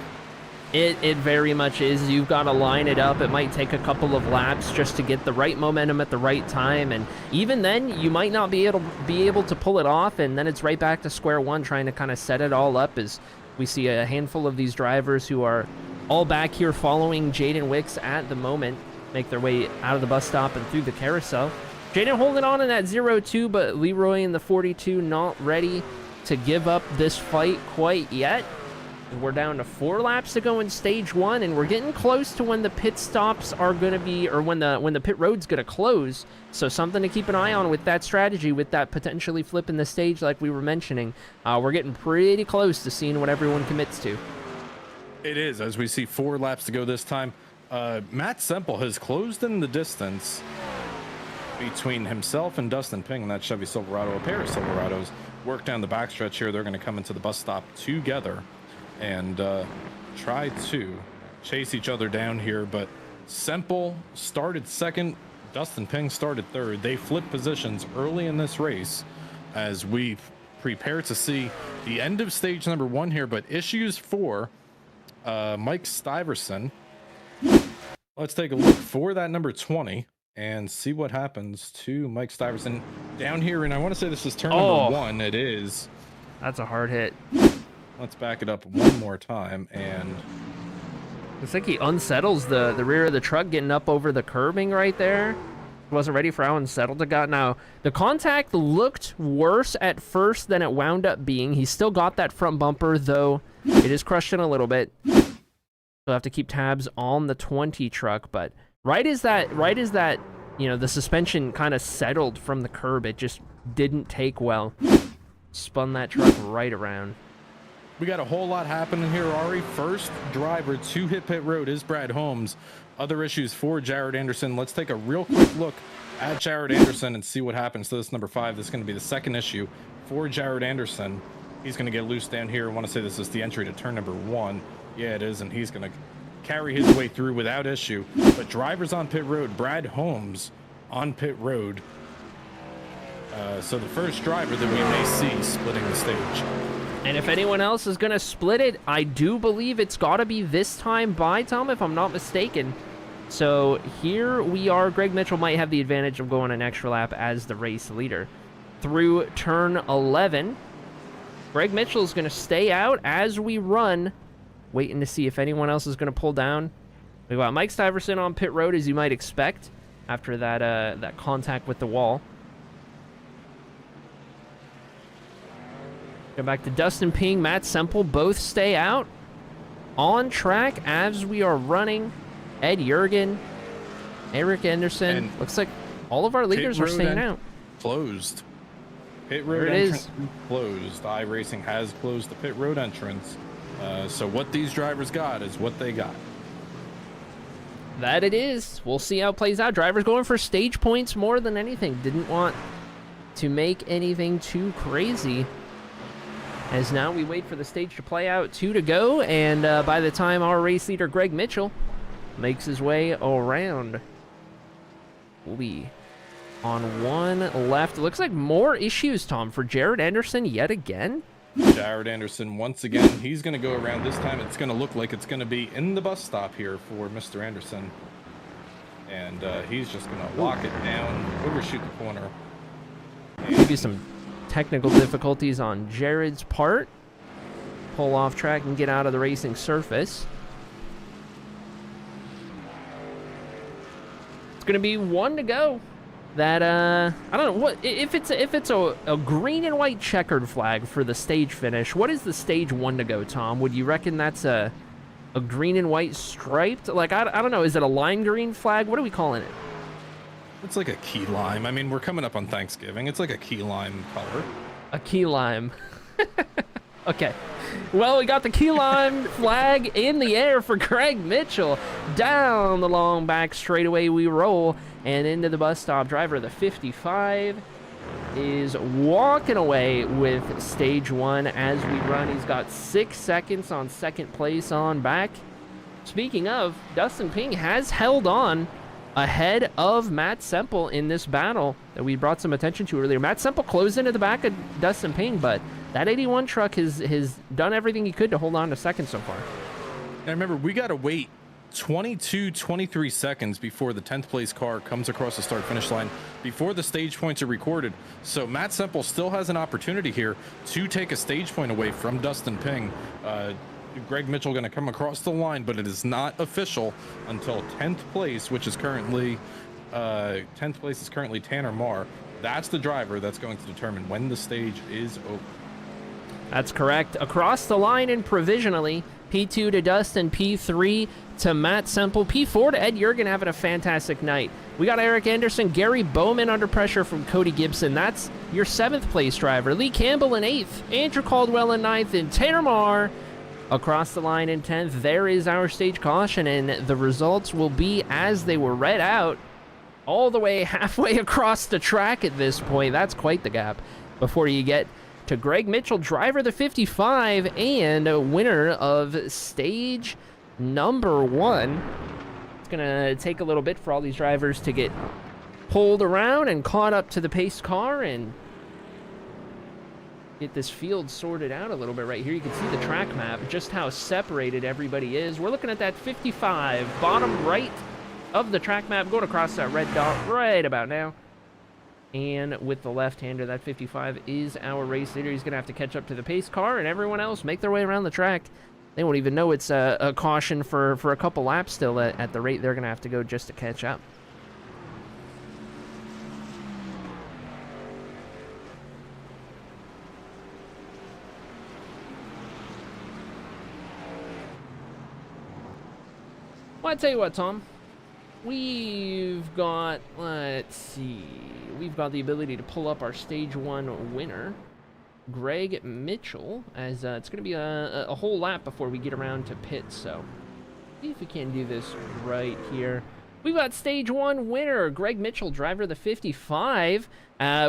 It very much is. You've got to line it up. It might take a couple of laps just to get the right momentum at the right time, and even then you might not be able to pull it off, and then it's right back to square one trying to kind of set it all up as we see a handful of these drivers who are all back here following Jaden Wicks at the moment make their way out of the bus stop and through the carousel. Jaden holding on in that 0-2, but Leroy in the 42 not ready to give up this fight quite yet. We're down to 4 laps to go in stage 1, and we're getting close to when the pit stops are going to be, or when the pit road's going to close. So something to keep an eye on with that strategy, with that potentially flipping the stage like we were mentioning. We're getting pretty close to seeing what everyone commits to. It is, as we see 4 laps to go this time. Matt Semple has closed in the distance between himself and Dustin Ping in that Chevy Silverado. A pair of Silverados work down the backstretch here. They're going to come into the bus stop together and try to chase each other down here, but Semple started second, Dustin Ping started third. They flipped positions early in this race as we prepare to see the end of stage number 1 here, but issues for Mike Stiverson. Let's take a look for that number 20 and see what happens to Mike Stiverson down here, and I want to say this is turn number 1. It is. That's a hard hit. Let's back it up one more time, and looks like he unsettles the rear of the truck, getting up over the curbing right there. Wasn't ready for how unsettled it got. Now, the contact looked worse at first than it wound up being. He still got that front bumper, though it is crushed in a little bit. We'll have to keep tabs on the 20 truck, but right as that, you know, the suspension kind of settled from the curb, it just didn't take well. Spun that truck right around. We got a whole lot happening here, Arie. First driver to hit pit road is Brad Holmes. Other issues for Jared Anderson. Let's take a real quick look at Jared Anderson and see what happens to this number 5. This is going to be the second issue for Jared Anderson. He's going to get loose down here. I want to say this is the entry to turn number 1. Yeah, it is, and he's going to carry his way through without issue. But drivers on pit road, Brad Holmes on pit road. So the first driver that we may see splitting the stage. And if anyone else is going to split it, I do believe it's got to be this time by Tom, if I'm not mistaken. So here we are. Greg Mitchell might have the advantage of going an extra lap as the race leader. Through turn 11, Greg Mitchell is going to stay out as we run, waiting to see if anyone else is going to pull down. We got Mike Stiverson on pit road, as you might expect, after that contact with the wall. Go back to Dustin Ping, Matt Semple, both stay out. on track as we are running. Ed Jurgen, Eric Anderson. And looks like all of our leaders are staying out. Closed. Pit road entrance closed. iRacing has closed the pit road entrance. So what these drivers got is what they got. That it is. We'll see how it plays out. Drivers going for stage points more than anything. Didn't want to make anything too crazy. As now we wait for the stage to play out, 2 to go, and by the time our race leader Greg Mitchell makes his way around, we'll be on 1 left. It looks like more issues, Tom, for Jared Anderson yet again. Jared Anderson, once again, he's going to go around. This time it's going to look like it's going to be in the bus stop here for Mr. Anderson. And he's just going to lock it down, overshoot the corner. Maybe some technical difficulties on Jared's part. Pull off track and get out of the racing surface. It's going to be 1 to go. That I don't know what if it's a green and white checkered flag for the stage finish. What is the stage 1 to go, Tom? Would you reckon that's a green and white striped? Like I don't know. Is it a lime green flag? What are we calling it? It's like a key lime. I mean, we're coming up on Thanksgiving. It's like a key lime color. A key lime. Okay. Well, we got the key lime flag in the air for Greg Mitchell. Down the long back straightaway we roll and into the bus stop. Driver of the 55 is walking away with stage 1 as we run. He's got 6 seconds on second place on back. Speaking of, Dustin Ping has held on ahead of Matt Semple in this battle that we brought some attention to earlier. Matt Semple closed into the back of Dustin Ping, but that 81 truck has done everything he could to hold on to second so far. And remember, we got to wait 23 seconds before the 10th place car comes across the start finish line, before the stage points are recorded. So Matt Semple still has an opportunity here to take a stage point away from Dustin Ping. Greg Mitchell going to come across the line, but it is not official until 10th place, which is currently 10th place is currently Tanner Marr. That's the driver that's going to determine when the stage is over. That's correct. Across the line and provisionally, P2 to Dustin, P3 to Matt Semple, P4 to Ed Jurgen having a fantastic night. We got Eric Anderson, Gary Bowman under pressure from Cody Gibson. That's your 7th place driver. Lee Campbell in 8th, Andrew Caldwell in 9th, and Tanner Marr across the line in 10th. There is our stage caution, and the results will be as they were read out all the way halfway across the track at this point. That's quite the gap before you get to Greg Mitchell, driver of the 55 and winner of stage number 1. It's going to take a little bit for all these drivers to get pulled around and caught up to the pace car and get this field sorted out a little bit. Right here you can see the track map, just how separated everybody is. We're looking at that 55 bottom right of the track map, going across that red dot right about now. And with the left-hander, that 55 is our race leader. He's going to have to catch up to the pace car, and everyone else make their way around the track. They won't even know it's a caution for a couple laps still at the rate they're going to have to go just to catch up. Well, I tell you what, Tom. We've got, let's see, we've got the ability to pull up our stage 1 winner, Greg Mitchell, as it's going to be a whole lap before we get around to pits, so see if we can do this right here. We've got stage 1 winner, Greg Mitchell, driver of the 55.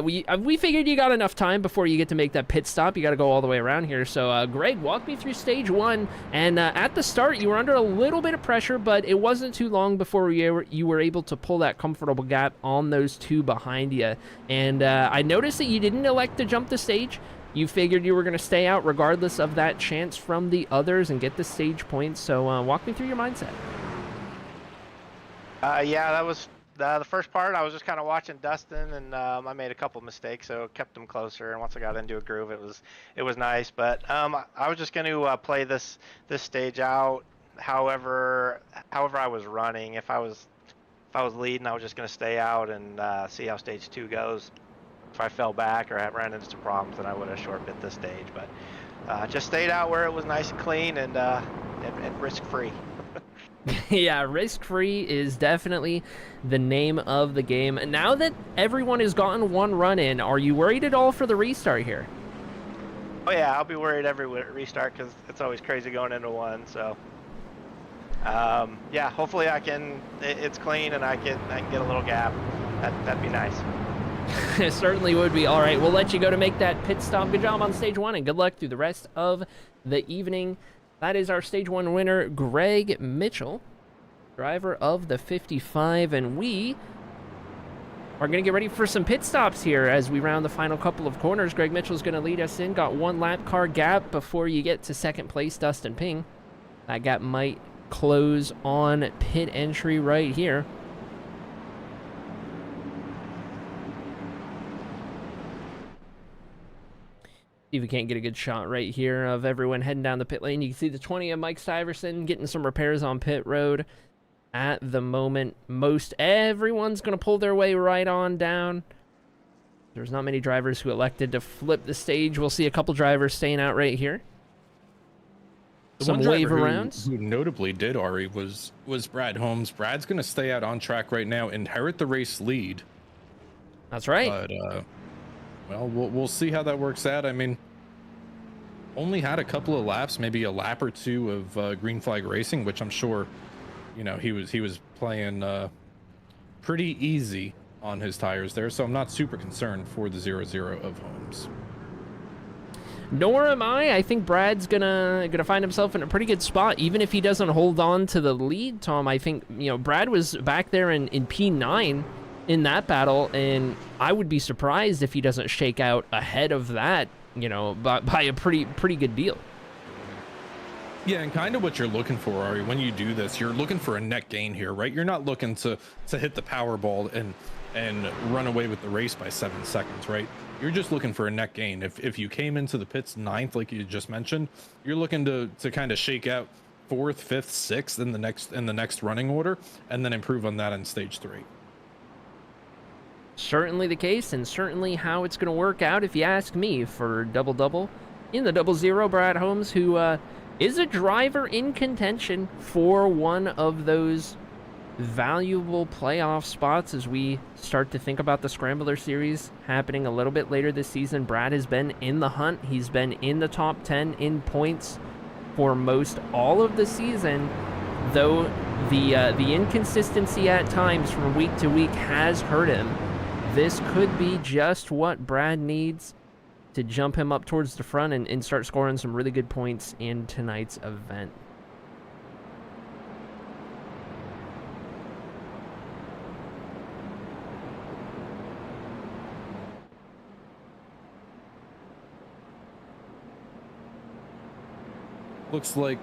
We figured you got enough time before you get to make that pit stop. You got to go all the way around here. So, Greg, walk me through stage 1. And at the start, you were under a little bit of pressure, but it wasn't too long before you were able to pull that comfortable gap on those 2 behind you. And I noticed that you didn't elect to jump the stage. You figured you were going to stay out regardless of that chance from the others and get the stage points. So, walk me through your mindset. Yeah, that was the first part. I was just kind of watching Dustin, and I made a couple mistakes, so kept him closer. And once I got into a groove, it was nice. But I was just going to play this stage out, however I was running. If I was leading, I was just going to stay out and see how stage 2 goes. As I fell back or I ran into some problems, then I would have short bit this stage. But just stayed out where it was nice and clean and risk-free. Yeah, risk-free is definitely the name of the game. And now that everyone has gotten one run in, are you worried at all for the restart here? Oh yeah, I'll be worried every restart because it's always crazy going into one. So yeah, hopefully it's clean and I can get a little gap. That'd be nice. It certainly would be. All right, we'll let you go to make that pit stop. Good job on stage one, and good luck through the rest of the evening. That is our stage one winner, Greg Mitchell, driver of the 55, and we are going to get ready for some pit stops here as we round the final couple of corners. Greg Mitchell's going to lead us in. Got one lap car gap before you get to second place, Dustin Ping. That gap might close on pit entry right here. See if we can't get a good shot right here of everyone heading down the pit lane. You can see the 20 of Mike Stiverson getting some repairs on pit road at the moment. Most everyone's going to pull their way right on down. There's not many drivers who elected to flip the stage. We'll see a couple drivers staying out right here. Some wave arounds. Who notably did, Arie, was Brad Holmes. Brad's going to stay out on track right now, inherit the race lead. That's right. But, well, we'll see how that works out. I mean, only had a couple of laps, maybe a lap or two of green flag racing, which I'm sure, you know, he was playing pretty easy on his tires there. So I'm not super concerned for the 0-0 of Holmes. Nor am I. I think Brad's gonna find himself in a pretty good spot, even if he doesn't hold on to the lead. Tom, I think, you know, Brad was back there in P9 in that battle, and I would be surprised if he doesn't shake out ahead of that, you know, by a pretty good deal. Yeah, and kind of what you're looking for, Arie, when you do this, you're looking for a net gain here, right? You're not looking to hit the Powerball and run away with the race by 7 seconds, right? You're just looking for a net gain. If you came into the pits 9th, like you just mentioned, you're looking to kind of shake out 4th, 5th, 6th in the next running order, and then improve on that in stage 3. Certainly the case, and certainly how it's going to work out, if you ask me, for double-double in the 0-0. Brad Holmes, who is a driver in contention for one of those valuable playoff spots as we start to think about the Scrambler Series happening a little bit later this season. Brad has been in the hunt. He's been in the top 10 in points for most all of the season, though the inconsistency at times from week to week has hurt him. This could be just what Brad needs to jump him up towards the front and start scoring some really good points in tonight's event. Looks like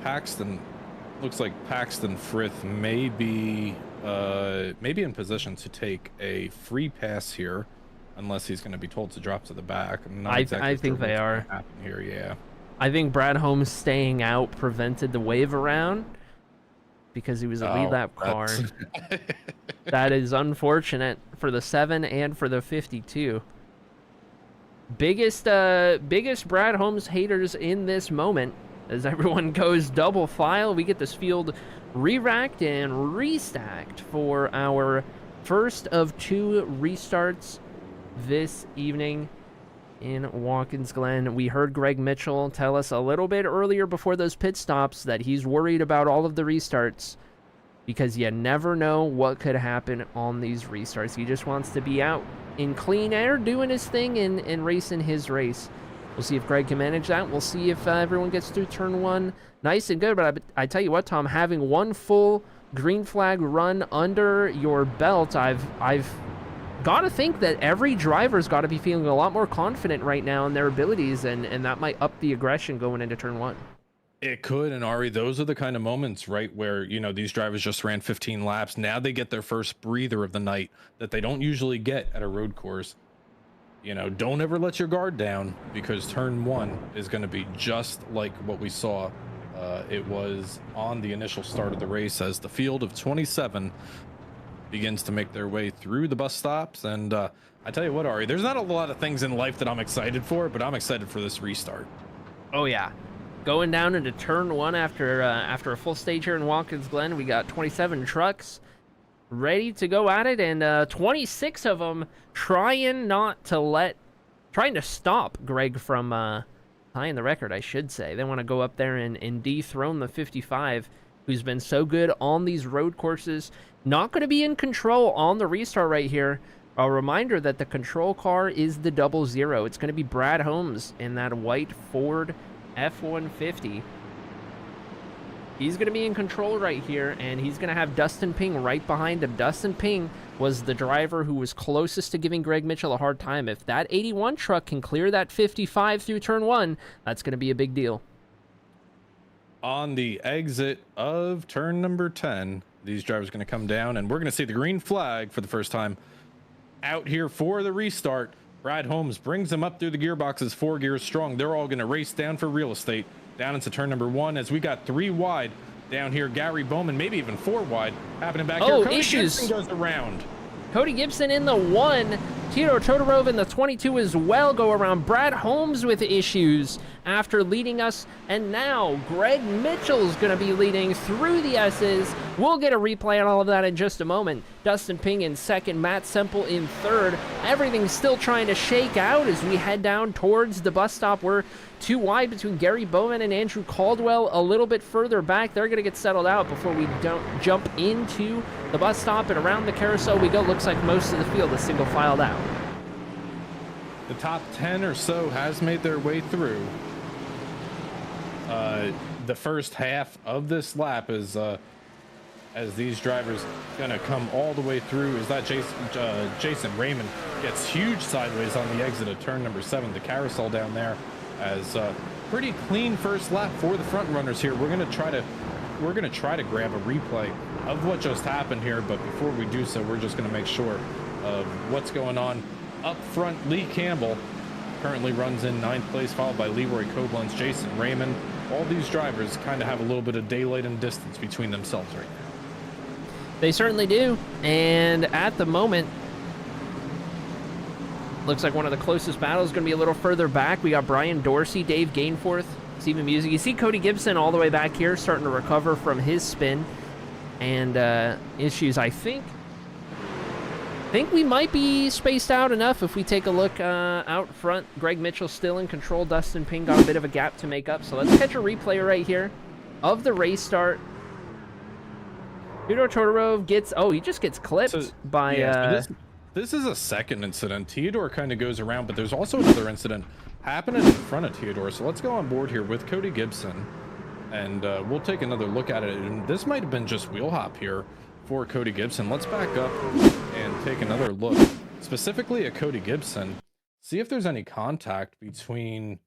Paxton Frith may be in position to take a free pass here, unless he's going to be told to drop to the back. I think they are. Happen here, yeah. I think Brad Holmes staying out prevented the wave around because he was a lead lap car. That is unfortunate for the 7 and for the 52. Biggest Brad Holmes haters in this moment. As everyone goes double file, we get this field re-racked and restacked for our first of 2 restarts this evening in Watkins Glen. We heard Greg Mitchell tell us a little bit earlier before those pit stops that he's worried about all of the restarts because you never know what could happen on these restarts. He just wants to be out in clean air doing his thing and racing his race. We'll see if Greg can manage that. We'll see if everyone gets through turn 1 nice and good. But I tell you what, Tom, having one full green flag run under your belt, I've got to think that every driver's got to be feeling a lot more confident right now in their abilities, and that might up the aggression going into turn 1. It could, and Arie, those are the kind of moments, right, where, you know, these drivers just ran 15 laps. Now they get their first breather of the night that they don't usually get at a road course. You know, don't ever let your guard down, because turn 1 is going to be just like what we saw. It was on the initial start of the race, as the field of 27 begins to make their way through the bus stops. And I tell you what, Arie, there's not a lot of things in life that I'm excited for, but I'm excited for this restart. Oh yeah, going down into turn 1 after a full stage here in Watkins Glen. We got 27 trucks ready to go at it, and 26 of them trying to stop Greg from tying the record, I should say. They want to go up there and dethrone the 55, who's been so good on these road courses. Not going to be in control on the restart right here. A reminder that the control car is the 00. It's going to be Brad Holmes in that white Ford F-150. He's going to be in control right here, and he's going to have Dustin Ping right behind him. Dustin Ping was the driver who was closest to giving Greg Mitchell a hard time. If that 81 truck can clear that 55 through turn 1, that's going to be a big deal. On the exit of turn number 10, these drivers are going to come down, and we're going to see the green flag for the first time out here for the restart. Brad Holmes brings them up through the gearboxes, 4 gears strong. They're all going to race down for real estate down into turn number 1 as we got 3 wide down here. Gary Bowman, maybe even 4 wide happening back here. Cody Issues. Gibson goes around. Cody Gibson in the 1. Theodore Todorov in the 22 as well go around. Brad Holmes with issues after leading us. And now Greg Mitchell's going to be leading through the S's. We'll get a replay on all of that in just a moment. Dustin Ping in 2nd. Matt Semple in 3rd. Everything's still trying to shake out as we head down towards the bus stop. We're 2 wide between Gary Bowman and Andrew Caldwell. A little bit further back. They're going to get settled out before we don't jump into the bus stop, and around the carousel we go. Looks like most of the field is single filed out. The top 10 or so has made their way through. The first half of this lap is as these drivers gonna come all the way through. Is that Jason Raymond gets huge sideways on the exit of turn number 7. The carousel down there as pretty clean first lap for the front runners here. We're gonna try to grab a replay of what just happened here, but before we do so, we're just gonna make sure of what's going on up front. Lee Campbell currently runs in 9th place, followed by Leroy Koblenz, Jason Raymond. All these drivers kind of have a little bit of daylight and distance between themselves right now. They certainly do, and at the moment, looks like one of the closest battles is going to be a little further back. We got Brian Dorsey, Dave Gainforth, Steven Music. You see Cody Gibson all the way back here starting to recover from his spin and issues. I think we might be spaced out enough if we take a look out front. Greg Mitchell still in control. Dustin Ping got a bit of a gap to make up. So let's catch a replay right here of the race start. Theodore Todorov he just gets clipped by... Yeah, so this is a second incident. Theodore kind of goes around, but there's also another incident happening in front of Theodore. So let's go on board here with Cody Gibson, and we'll take another look at it. And this might have been just wheel hop here for Cody Gibson. Let's back up and take another look specifically at Cody Gibson, see if there's any contact between...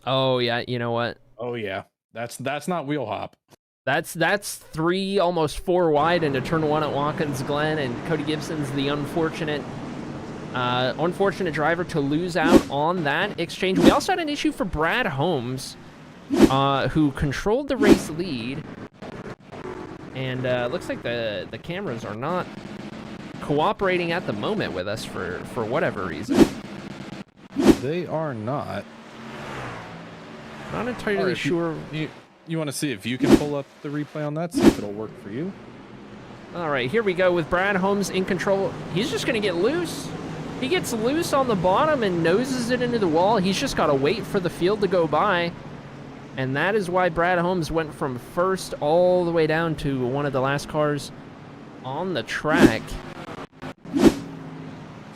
Oh yeah, you know what? Oh yeah, that's not wheel hop. That's 3, almost 4 wide into turn 1 at Watkins Glen, and Cody Gibson's the unfortunate driver to lose out on that exchange. We also had an issue for Brad Holmes, who controlled the race lead. And looks like the cameras are not cooperating at the moment with us for whatever reason. They are not. Not entirely sure. You want to see if you can pull up the replay on that, see if it'll work for you? All right, here we go with Brad Holmes in control. He's just going to get loose. He gets loose on the bottom and noses it into the wall. He's just got to wait for the field to go by. And that is why Brad Holmes went from first all the way down to one of the last cars on the track.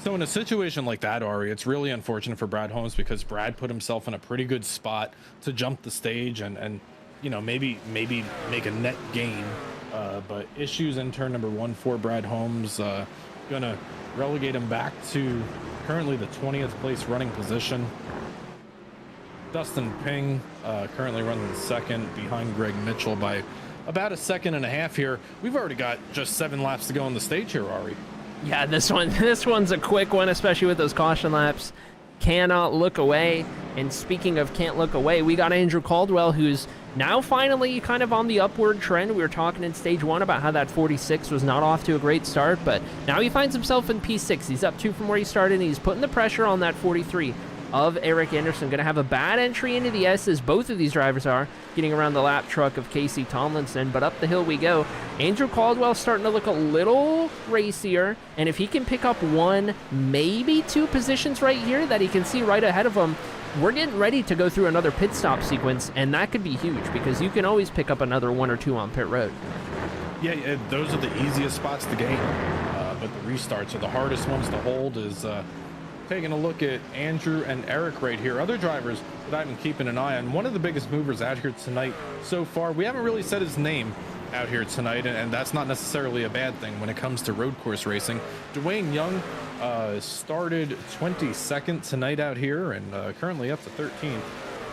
So in a situation like that, Arie, it's really unfortunate for Brad Holmes because Brad put himself in a pretty good spot to jump the stage and you know, maybe make a net gain. But issues in turn number 1 for Brad Holmes, gonna relegate him back to currently the 20th place running position. Dustin Ping currently running 2nd behind Greg Mitchell by about 1.5 seconds here. We've already got just 7 laps to go on the stage here, Arie. Yeah, this one's a quick one, especially with those caution laps cannot look away. And speaking of can't look away, we got Andrew Caldwell, who's now finally kind of on the upward trend. We were talking in stage 1 about how that 46 was not off to a great start, but now he finds himself in P6. He's up 2 from where he started, and he's putting the pressure on that 43 of Eric Anderson. Going to have a bad entry into the S's. Both of these drivers are getting around the lap truck of Casey Tomlinson, but up the hill we go. Andrew Caldwell starting to look a little racier, and if he can pick up 1, maybe 2 positions right here that he can see right ahead of him, we're getting ready to go through another pit stop sequence, and that could be huge because you can always pick up another 1 or 2 on pit road. Yeah, those are the easiest spots to gain, but the restarts are the hardest ones to hold. Is taking a look at Andrew and Eric right here. Other drivers that I've been keeping an eye on. One of the biggest movers out here tonight so far. We haven't really said his name out here tonight, and that's not necessarily a bad thing when it comes to road course racing. Dwayne Young started 22nd tonight out here, and currently up to 13th,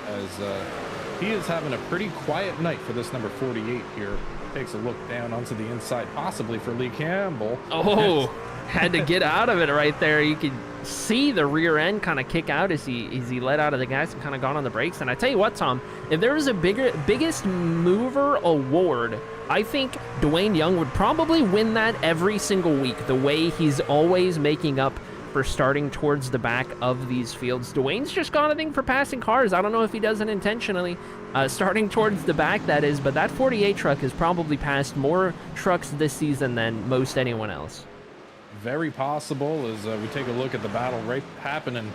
as he is having a pretty quiet night for this number 48 here. Takes a look down onto the inside, possibly for Lee Campbell. Oh, had to get out of it right there. You could see the rear end kind of kick out as he let out of the gas and kind of got on the brakes. And I tell you what, Tom, if there was a biggest mover award, I think Dwayne Young would probably win that every single week, the way he's always making up for starting towards the back of these fields. Dwayne's just got a thing for passing cars. I don't know if he does it intentionally, starting towards the back, that is, but that 48 truck has probably passed more trucks this season than most anyone else. Very possible as we take a look at the battle right happening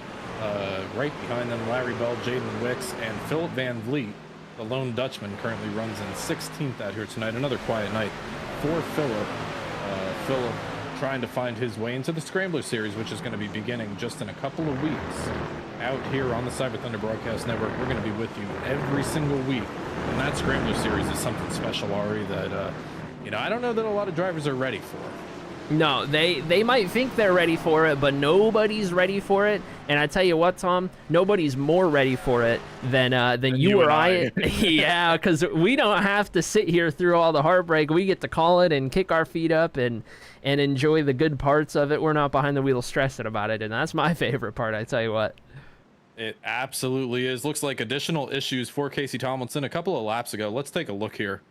right behind them. Larry Bell, Jaden Wicks, and Philip Van Vliet, the lone Dutchman, currently runs in 16th out here tonight. Another quiet night for Philip. Philip trying to find his way into the Scrambler Series, which is going to be beginning just in a couple of weeks. Out here on the Cyber Thunder Broadcast Network, we're going to be with you every single week. And that Scrambler Series is something special, Arie, that, I don't know that a lot of drivers are ready for. No, they might think they're ready for it, but nobody's ready for it. And I tell you what, Tom, nobody's more ready for it than you or I. Yeah, because we don't have to sit here through all the heartbreak. We get to call it and kick our feet up and enjoy the good parts of it. We're not behind the wheel stressing about it, and that's my favorite part, I tell you what. It absolutely is. Looks like additional issues for Casey Tomlinson a couple of laps ago. Let's take a look here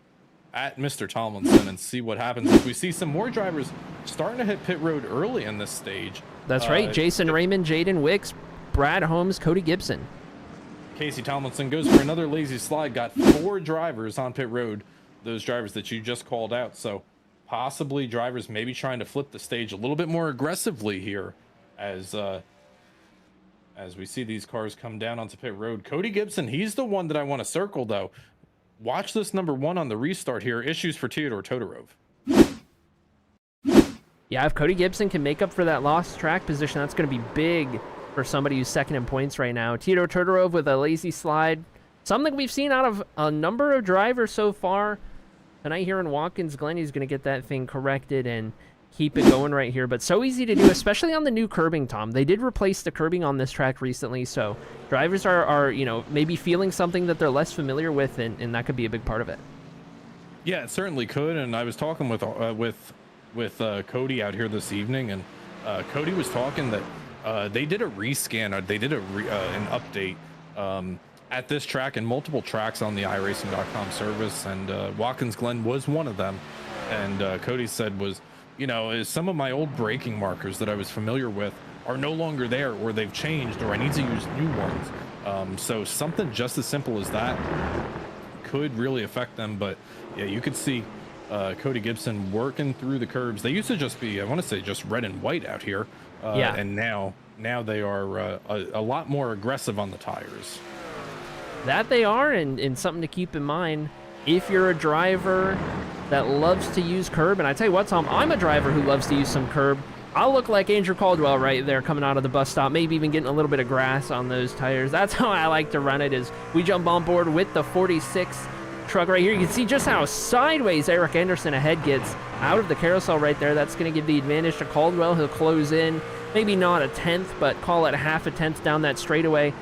at Mr. Tomlinson and see what happens if we see some more drivers starting to hit pit road early in this stage. That's right. Jason Raymond, Jaden Wicks, Brad Holmes, Cody Gibson. Casey Tomlinson goes for another lazy slide. Got 4 drivers on pit road, those drivers that you just called out. So possibly drivers maybe trying to flip the stage a little bit more aggressively here as we see these cars come down onto pit road. Cody Gibson, he's the one that I want to circle though. Watch this number 1 on the restart here. Issues for Theodore Todorov. Yeah, if Cody Gibson can make up for that lost track position, that's going to be big for somebody who's second in points right now. Theodore Todorov with a lazy slide. Something we've seen out of a number of drivers so far. Tonight here in Watkins, Glen, he's going to get that thing corrected and keep it going right here. But so easy to do, especially on the new curbing, Tom. They did replace the curbing on this track recently, so drivers are maybe feeling something that they're less familiar with, and that could be a big part of it. Yeah, it certainly could. And I was talking with Cody out here this evening, and Cody was talking that they did a rescan, or they did an update at this track and multiple tracks on the iRacing.com service, and Watkins Glen was one of them. And Cody said was, is some of my old braking markers that I was familiar with are no longer there, or they've changed, or I need to use new ones. So something just as simple as that could really affect them. But yeah, you could see Cody Gibson working through the curbs. They used to just be, I want to say, just red and white out here. Yeah. And now they are a lot more aggressive on the tires. That they are, and something to keep in mind if you're a driver that loves to use curb. And I tell you what, Tom, I'm a driver who loves to use some curb. I'll look like Andrew Caldwell right there coming out of the bus stop, maybe even getting a little bit of grass on those tires. That's how I like to run it, is we jump on board with the 46 truck right here. You can see just how sideways Eric Anderson ahead gets out of the carousel right there. That's going to give the advantage to Caldwell. He'll close in, maybe not a tenth, but call it half a tenth down that straightaway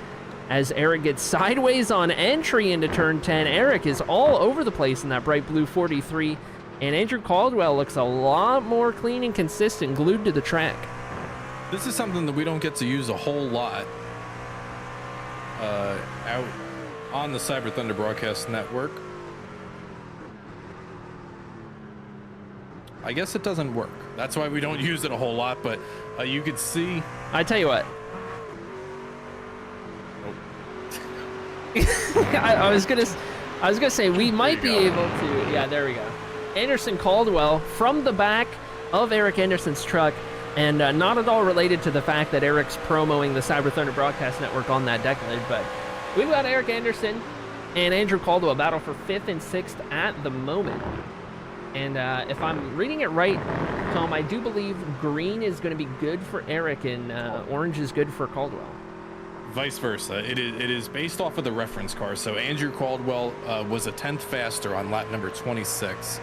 as Eric gets sideways on entry into turn 10. Eric is all over the place in that bright blue 43, and Andrew Caldwell looks a lot more clean and consistent, glued to the track. This is something that we don't get to use a whole lot out on the Cyber Thunder Broadcast Network. I guess it doesn't work. That's why we don't use it a whole lot, but you could see. I tell you what. Oh. I was gonna say we might be able to. Yeah, there we go. Anderson Caldwell from the back of Eric Anderson's truck, and not at all related to the fact that Eric's promoting the Cyber Thunder Broadcast Network on that deck lid, but we've got Eric Anderson and Andrew Caldwell battle for 5th and 6th at the moment. And if I'm reading it right, Tom, I do believe green is going to be good for Eric and orange is good for Caldwell. Vice versa. It is based off of the reference car. So Andrew Caldwell was a 10th faster on lap number 26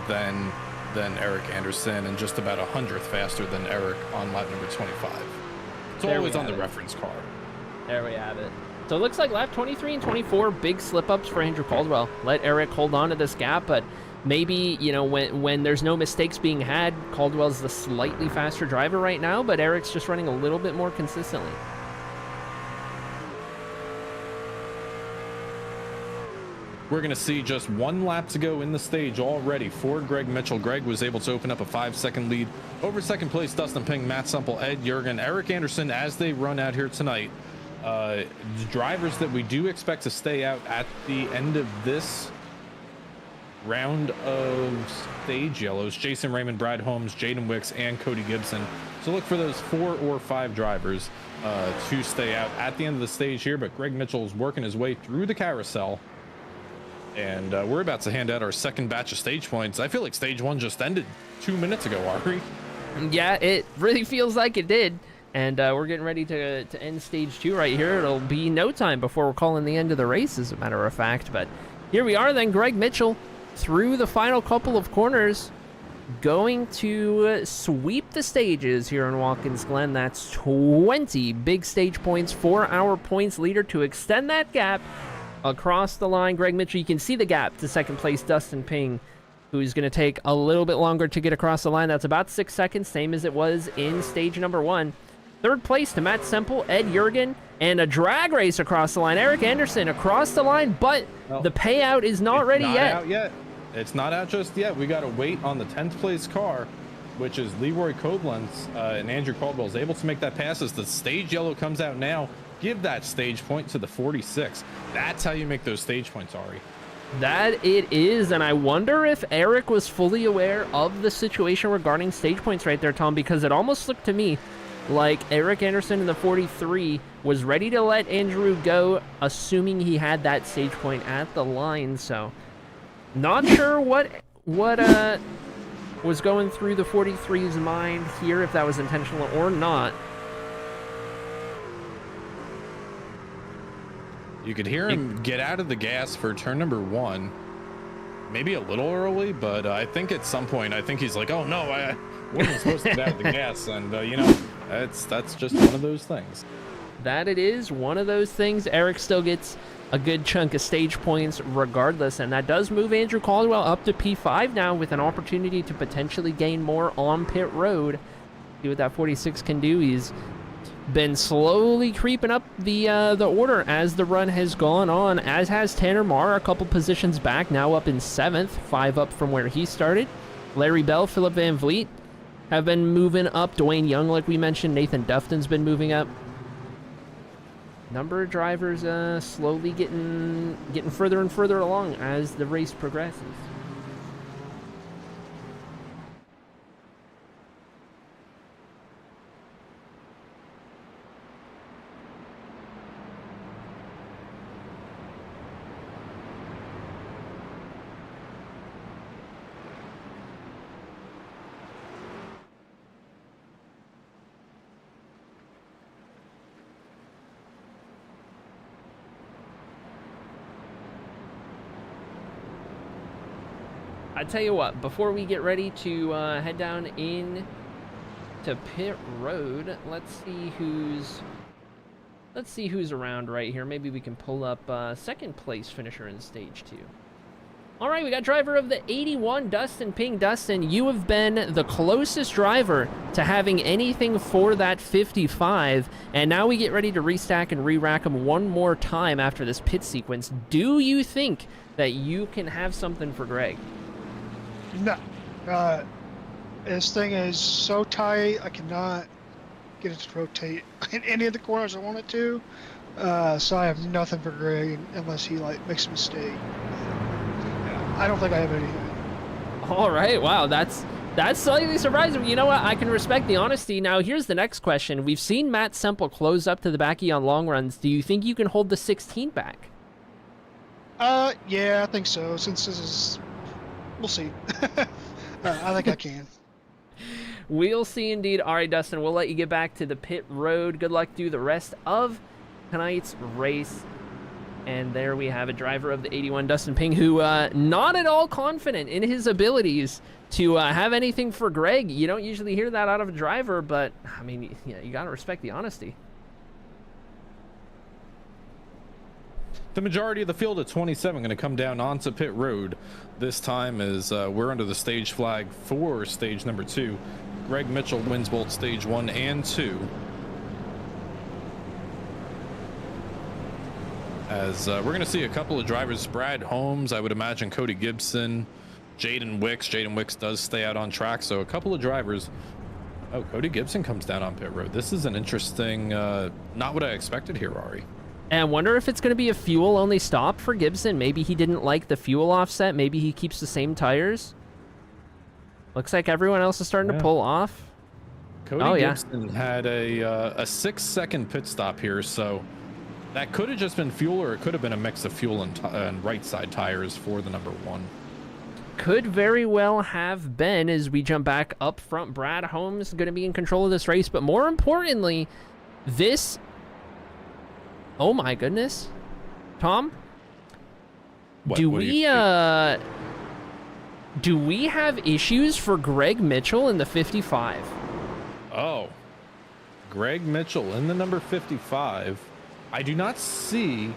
than Eric Anderson, and just about 100th faster than Eric on lap number 25. It's always on the reference car. There we have it. So it looks like lap 23 and 24, big slip-ups for Andrew Caldwell. Let Eric hold on to this gap, but maybe, you know, when there's no mistakes being had, Caldwell's the slightly faster driver right now, but Eric's just running a little bit more consistently. We're going to see just 1 lap to go in the stage already for Greg Mitchell. Greg was able to open up a 5-second lead over second place Dustin Ping, Matt Semple, Ed Jurgen, Eric Anderson as they run out here tonight. Drivers that we do expect to stay out at the end of this round of stage yellows: Jason Raymond, Brad Holmes, Jaden Wicks, and Cody Gibson. So look for those 4 or 5 drivers to stay out at the end of the stage here. But Greg Mitchell is working his way through the carousel, and we're about to hand out our second batch of stage points. I feel like stage 1 just ended 2 minutes ago, Arie. Yeah, it really feels like it did. And we're getting ready to end stage 2 right here. It'll be no time before we're calling the end of the race, as a matter of fact. But here we are then, Greg Mitchell through the final couple of corners, going to sweep the stages here in Watkins Glen. That's 20 big stage points for our points leader to extend that gap across the line. Greg Mitchell, you can see the gap to second place Dustin Ping, who's going to take a little bit longer to get across the line. That's about 6 seconds, same as it was in stage number 1. Third place to Matt Semple, Ed Jurgen, and a drag race across the line. Eric Anderson across the line, but the payout is not ready yet. It's not out just yet. We got to wait on the 10th place car, which is Leroy Koblenz, and Andrew Caldwell is able to make that pass as the stage yellow comes out now. Give that stage point to the 46. That's how you make those stage points, Arie. That it is, and I wonder if Eric was fully aware of the situation regarding stage points right there, Tom, because it almost looked to me like Eric Anderson in the 43 was ready to let Andrew go, assuming he had that stage point at the line. So not sure what was going through the 43's mind here, if that was intentional or not. You could hear him get out of the gas for turn number 1, maybe a little early, but I think at some point, I think he's like, oh no, I wasn't supposed to get out of the gas. And you know, that's just one of those things. That it is one of those things. Eric still gets a good chunk of stage points regardless, and that does move Andrew Caldwell up to P5 now, with an opportunity to potentially gain more on pit road. See what that 46 can do. He's been slowly creeping up the order as the run has gone on, as has Tanner Marr, a couple positions back, now up in 7th, 5 up from where he started. Larry Bell, Philip Van Vliet have been moving up. Dwayne Young, like we mentioned, Nathan Dufton's been moving up. Number of drivers slowly getting further and further along as the race progresses. I tell you what, before we get ready to head down in to pit road, let's see who's around right here. Maybe we can pull up second place finisher in stage 2. All right, we got driver of the 81, Dustin Ping. Dustin, you have been the closest driver to having anything for that 55, and now we get ready to restack and re-rack them one more time after this pit sequence. Do you think that you can have something for Greg? No. This thing is so tight, I cannot get it to rotate in any of the corners I want it to. So I have nothing for Greg unless he like makes a mistake. I don't think I have anything. All right, wow, that's slightly surprising. You know what? I can respect the honesty. Now, here's the next question. We've seen Matt Semple close up to the backy on long runs. Do you think you can hold the 16 back? Yeah, I think so. Since this is, we'll see. I think I can. We'll see indeed. All right, Dustin, we'll let you get back to the pit road. Good luck to the rest of tonight's race. And there we have a driver of the 81, Dustin Ping, who not at all confident in his abilities to have anything for Greg. You don't usually hear that out of a driver, but, I mean, yeah, you got to respect the honesty. The majority of the field at 27 going to come down onto pit road. This time as we're under the stage flag for stage number 2. Greg Mitchell wins both stage 1 and 2. As we're going to see a couple of drivers, Brad Holmes, I would imagine Cody Gibson, Jaden Wicks. Jaden Wicks does stay out on track, so a couple of drivers. Oh, Cody Gibson comes down on pit road. This is an interesting, not what I expected here, Arie. And I wonder if it's going to be a fuel-only stop for Gibson. Maybe he didn't like the fuel offset. Maybe he keeps the same tires. Looks like everyone else is starting to pull off. Cody Gibson had a 6-second pit stop here, so that could have just been fuel, or it could have been a mix of fuel and right side tires for the number 1. Could very well have been. As we jump back up front, Brad Holmes is going to be in control of this race, but more importantly, this... Oh my goodness. Tom? Do we have issues for Greg Mitchell in the 55? Oh. Greg Mitchell in the number 55. I do not see.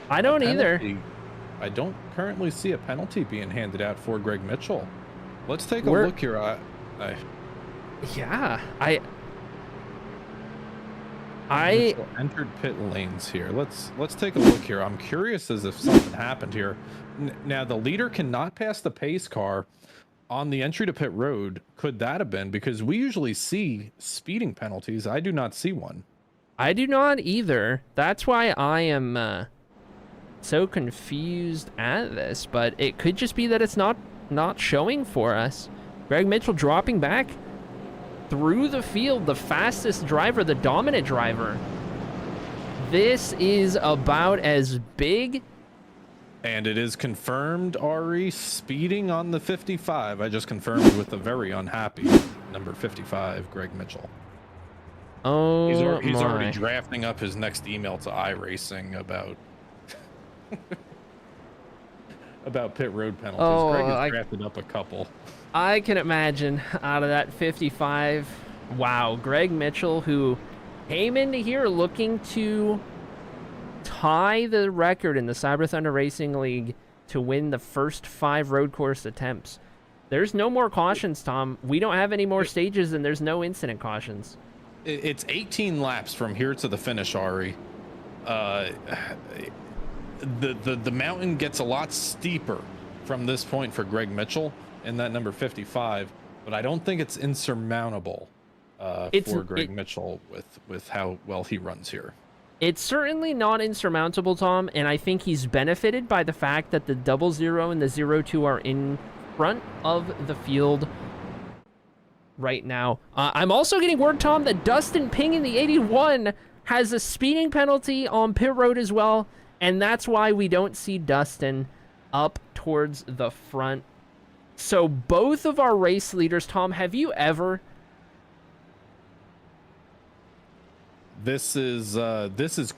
I don't either. I don't currently see a penalty being handed out for Greg Mitchell. Let's take a look here. Yeah, Mitchell entered pit lanes here. Let's take a look here. I'm curious as if something happened here. Now the leader cannot pass the pace car on the entry to pit road. Could that have been? Because we usually see speeding penalties. I do not see one. I do not either. That's why I am so confused at this, but it could just be that it's not showing for us. Greg Mitchell dropping back through the field, the fastest driver, the dominant driver. This is about as big. And it is confirmed, Arie, speeding on the 55. I just confirmed with the very unhappy number 55, Greg Mitchell. Oh, he's already drafting up his next email to iRacing about about pit road penalties. Oh, Greg has drafted up a couple. I can imagine out of that 55. Wow, Greg Mitchell, who came into here looking to tie the record in the Cyber Thunder Racing League to win the first 5 road course attempts. There's no more cautions, Tom. We don't have any more stages, and there's no incident cautions. It's 18 laps from here to the finish, Arie. The mountain gets a lot steeper from this point for Greg Mitchell in that number 55, but I don't think it's insurmountable for Greg Mitchell with how well he runs here. It's certainly not insurmountable, Tom, and I think he's benefited by the fact that the 00 and the 02 are in front of the field right now. I'm also getting word, Tom, that Dustin Ping in the 81 has a speeding penalty on pit road as well, and that's why we don't see Dustin up towards the front. So both of our race leaders, Tom, have you ever... This is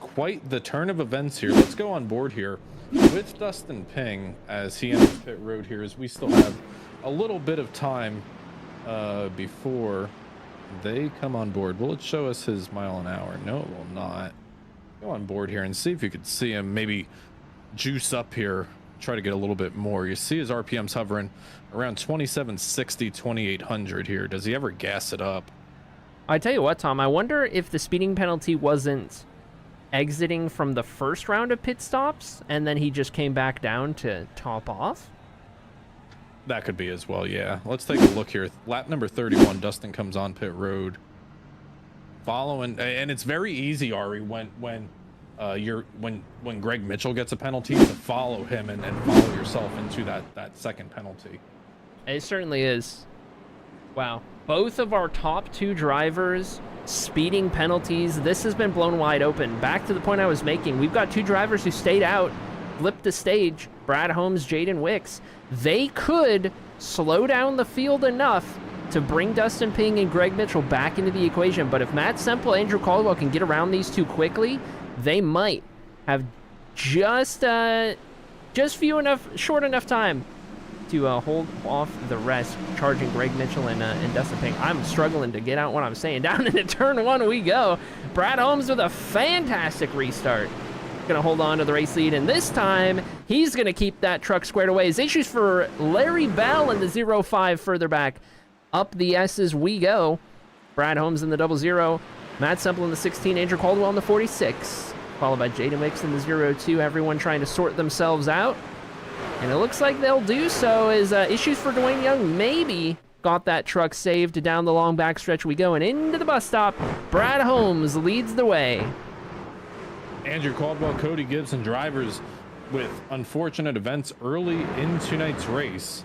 quite the turn of events here. Let's go on board here with Dustin Ping as he enters pit road here, as we still have a little bit of time before they come on board. Will it show us his mile an hour? No, it will not. Go on board here and see if you could see him maybe juice up here try to get a little bit more. You see his RPMs hovering around 2760, 2800 here. Does he ever gas it up? I tell you what, Tom, I wonder if the speeding penalty wasn't exiting from the first round of pit stops and then he just came back down to top off. That could be as well, yeah. Let's take a look here. Lap number 31, Dustin comes on pit road. Following, and it's very easy, Arie, when Greg Mitchell gets a penalty, to follow him and follow yourself into that second penalty. It certainly is. Wow. Both of our top 2 drivers, speeding penalties. This has been blown wide open. Back to the point I was making. We've got 2 drivers who stayed out, flipped the stage. Brad Holmes, Jaden Wicks. They could slow down the field enough to bring Dustin Ping and Greg Mitchell back into the equation. But if Matt Semple, Andrew Caldwell can get around these 2 quickly, they might have just short enough time to hold off the rest, charging Greg Mitchell and Dustin Ping. I'm struggling to get out what I'm saying. Down into turn 1 we go. Brad Holmes with a fantastic restart. Gonna hold on to the race lead, and this time he's gonna keep that truck squared away. His issues for Larry Bell in the 0-5 further back. Up the S's we go. Brad Holmes in the 00. Matt Semple in the 16. Andrew Caldwell in the 46. Followed by Jaden Wicks in the 02. Everyone trying to sort themselves out. And it looks like they'll do so as issues for Dwayne Young maybe got that truck saved. Down the long backstretch we go and into the bus stop. Brad Holmes leads the way. Andrew Caldwell, Cody Gibson, drivers with unfortunate events early in tonight's race,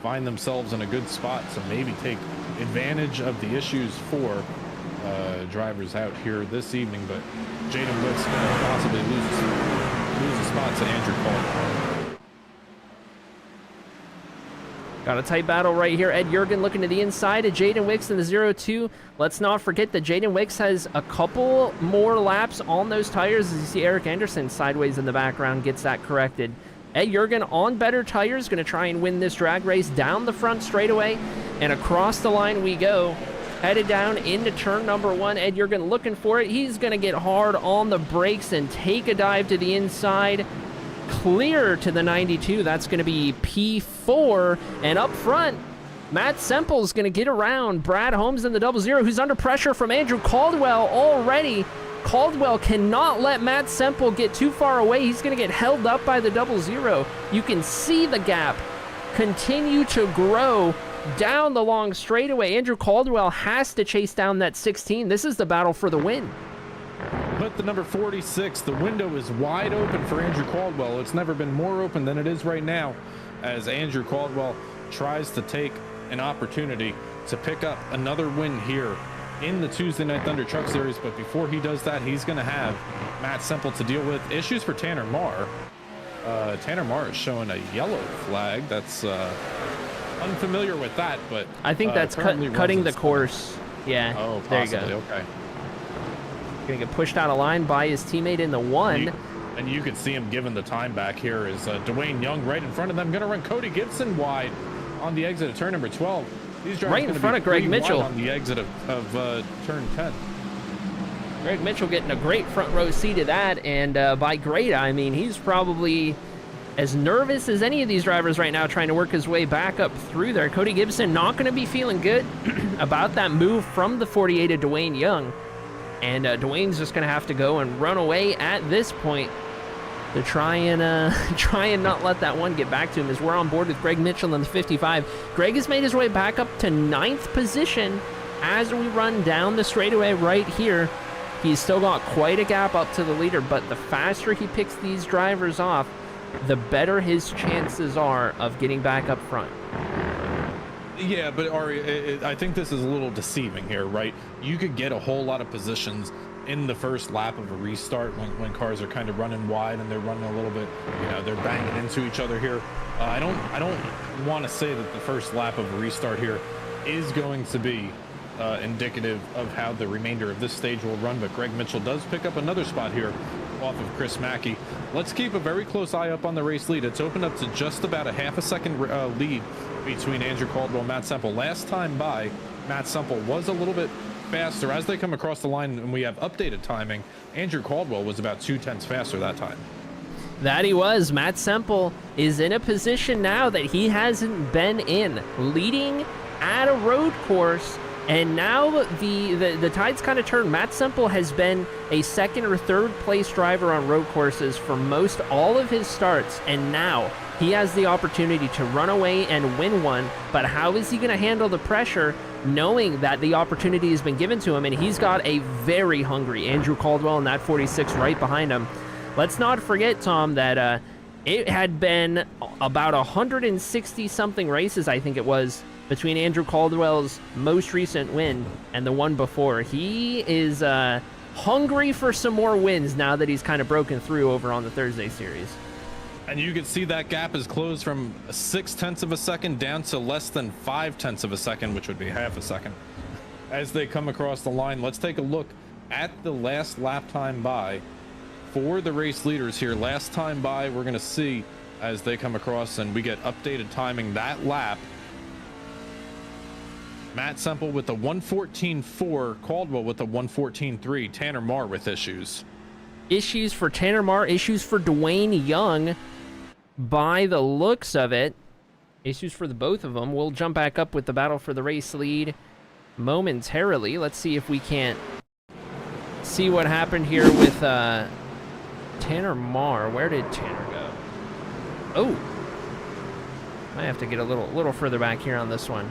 find themselves in a good spot to maybe take advantage of the issues for drivers out here this evening. But Jaden Wicks going to possibly lose a spot to Andrew Caldwell. Got a tight battle right here. Ed Jurgen looking to the inside of Jaden Wicks in the 02. Let's not forget that Jaden Wicks has a couple more laps on those tires. As you see Eric Anderson sideways in the background gets that corrected. Ed Jurgen on better tires, going to try and win this drag race down the front straightaway. And across the line we go. Headed down into turn number 1. Ed Jurgen looking for it. He's going to get hard on the brakes and take a dive to the inside. Clear to the 92. That's going to be P4. And up front, Matt Semple's going to get around Brad Holmes in the 00, who's under pressure from Andrew Caldwell already. Caldwell cannot let Matt Semple get too far away. He's going to get held up by the 00. You can see the gap continue to grow down the long straightaway. Andrew Caldwell has to chase down that 16. This is the battle for the win. But the number 46, the window is wide open for Andrew Caldwell. It's never been more open than it is right now, as Andrew Caldwell tries to take an opportunity to pick up another win here in the Tuesday Night Thunder Truck Series. But before he does that, he's going to have Matt Semple to deal with. Issues for Tanner Marr. Tanner Marr is showing a yellow flag. That's unfamiliar with that, but I think that's cutting the course. Yeah. Oh, there you possibly. go. Okay. Gonna get pushed out of line by his teammate in the 1. And you can see him giving the time back here is Dwayne Young right in front of them. Going to run Cody Gibson wide on the exit of turn number 12. These drivers right in front of Greg Mitchell on the exit of turn 10. Greg Mitchell getting a great front row seat of that, and by great I mean he's probably as nervous as any of these drivers right now trying to work his way back up through there. Cody Gibson not going to be feeling good about that move from the 48 of Dwayne Young. And Dwayne's just going to have to go and run away at this point to try and not let that one get back to him, as we're on board with Greg Mitchell in the 55. Greg has made his way back up to 9th position as we run down the straightaway right here. He's still got quite a gap up to the leader, but the faster he picks these drivers off, the better his chances are of getting back up front. Yeah, but Arie, I think this is a little deceiving here, right? You could get a whole lot of positions in the first lap of a restart when cars are kind of running wide and they're running a little bit, they're banging into each other here. I don't want to say that the first lap of a restart here is going to be indicative of how the remainder of this stage will run, but Greg Mitchell does pick up another spot here off of Chris Mackey. Let's keep a very close eye up on the race lead. It's opened up to just about a half a second lead between Andrew Caldwell and Matt Semple. Last time by, Matt Semple was a little bit faster. As they come across the line and we have updated timing, Andrew Caldwell was about 0.2 faster that time. That he was. Matt Semple is in a position now that he hasn't been in, leading at a road course, and now the tide's kind of turned. Matt Semple has been a second or third place driver on road courses for most all of his starts, and now he has the opportunity to run away and win one. But how is he going to handle the pressure knowing that the opportunity has been given to him, and he's got a very hungry Andrew Caldwell in that 46 right behind him. Let's not forget, Tom, that it had been about 160-something races, I think it was, between Andrew Caldwell's most recent win and the one before. He is hungry for some more wins now that he's kind of broken through over on the Thursday series. And you can see that gap is closed from 0.6 of a second down to less than 0.5 of a second, which would be half a second, as they come across the line. Let's take a look at the last lap time by for the race leaders here. Last time by, we're going to see as they come across, and we get updated timing that lap. Matt Semple with the 1:14.4, Caldwell with the 1:14.3, Tanner Marr with issues. Issues for Tanner Marr, issues for Dwayne Young by the looks of it. Issues for the both of them. We'll jump back up with the battle for the race lead momentarily. Let's see if we can't see what happened here with Tanner Marr. Where did Tanner go? Oh, I have to get a little further back here on this one.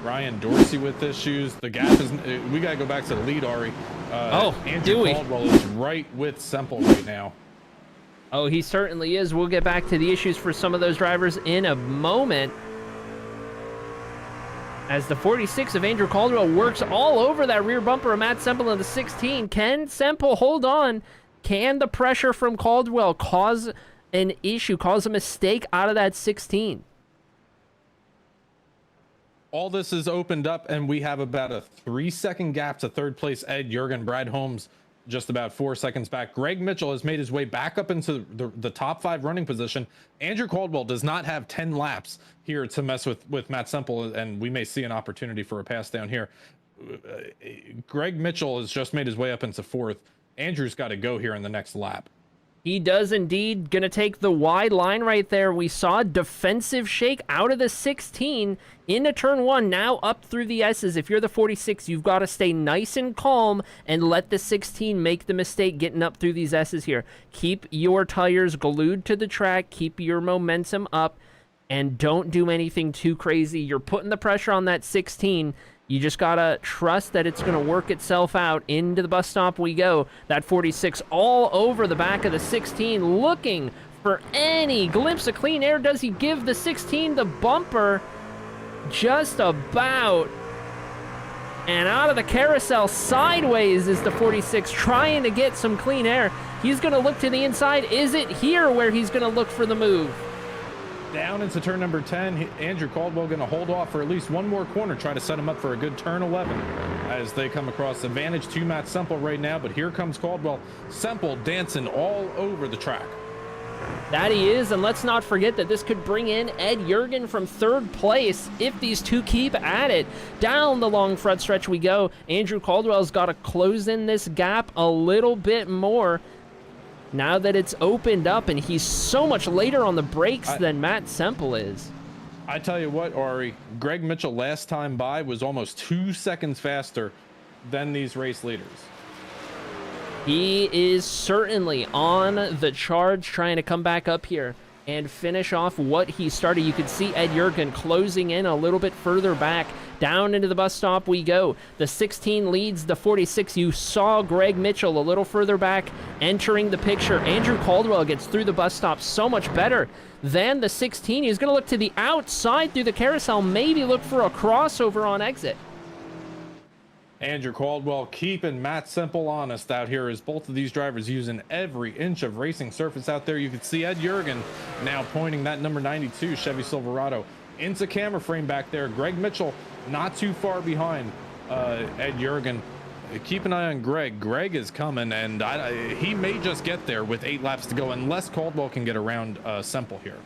Ryan Dorsey with issues. The gap is, we got to go back to the lead, Arie. Andrew Caldwell is right with Semple right now. Oh, he certainly is. We'll get back to the issues for some of those drivers in a moment, as the 46 of Andrew Caldwell works all over that rear bumper of Matt Semple in the 16. Can Semple hold on? Can the pressure from Caldwell cause an issue, cause a mistake out of that 16? All this is opened up, and we have about a 3-second gap to third place Ed Jurgen. Brad Holmes just about 4 seconds back. Greg Mitchell has made his way back up into the top 5 running position. Andrew Caldwell does not have 10 laps here to mess with Matt Semple, and we may see an opportunity for a pass down here. Greg Mitchell has just made his way up into 4th. Andrew's got to go here in the next lap. He does indeed. Gonna take the wide line right there. We saw a defensive shake out of the 16 into turn 1, now up through the S's. If you're the 46, you've got to stay nice and calm and let the 16 make the mistake getting up through these S's here. Keep your tires glued to the track, keep your momentum up, and don't do anything too crazy. You're putting the pressure on that 16. You just gotta trust that it's gonna work itself out. Into the bus stop we go. That 46 all over the back of the 16, looking for any glimpse of clean air. Does he give the 16 the bumper? Just about. And out of the carousel sideways is the 46, trying to get some clean air. He's gonna look to the inside. Is it here where he's gonna look for the move? Down into turn number 10, Andrew Caldwell going to hold off for at least one more corner, try to set him up for a good turn 11 as they come across. Advantage to Matt Semple right now, but here comes Caldwell. Semple dancing all over the track. That he is, and let's not forget that this could bring in Ed Jurgen from 3rd place if these two keep at it. Down the long front stretch we go. Andrew Caldwell's got to close in this gap a little bit more now that it's opened up, and he's so much later on the brakes than Matt Semple is. I tell you what, Arie, Greg Mitchell last time by was almost 2 seconds faster than these race leaders. He is certainly on the charge, trying to come back up here and finish off what he started. You can see Ed Jurgen closing in a little bit further back. Down into the bus stop we go. The 16 leads the 46. You saw Greg Mitchell a little further back entering the picture. Andrew Caldwell gets through the bus stop so much better than the 16. He's going to look to the outside through the carousel, maybe look for a crossover on exit. Andrew Caldwell keeping Matt Semple honest out here, as both of these drivers using every inch of racing surface out there. You can see Ed Jurgen now pointing that number 92 Chevy Silverado into camera frame back there. Greg Mitchell not too far behind Ed Jurgen. Keep an eye on Greg. Greg is coming, and he may just get there with 8 laps to go unless Caldwell can get around Semple here.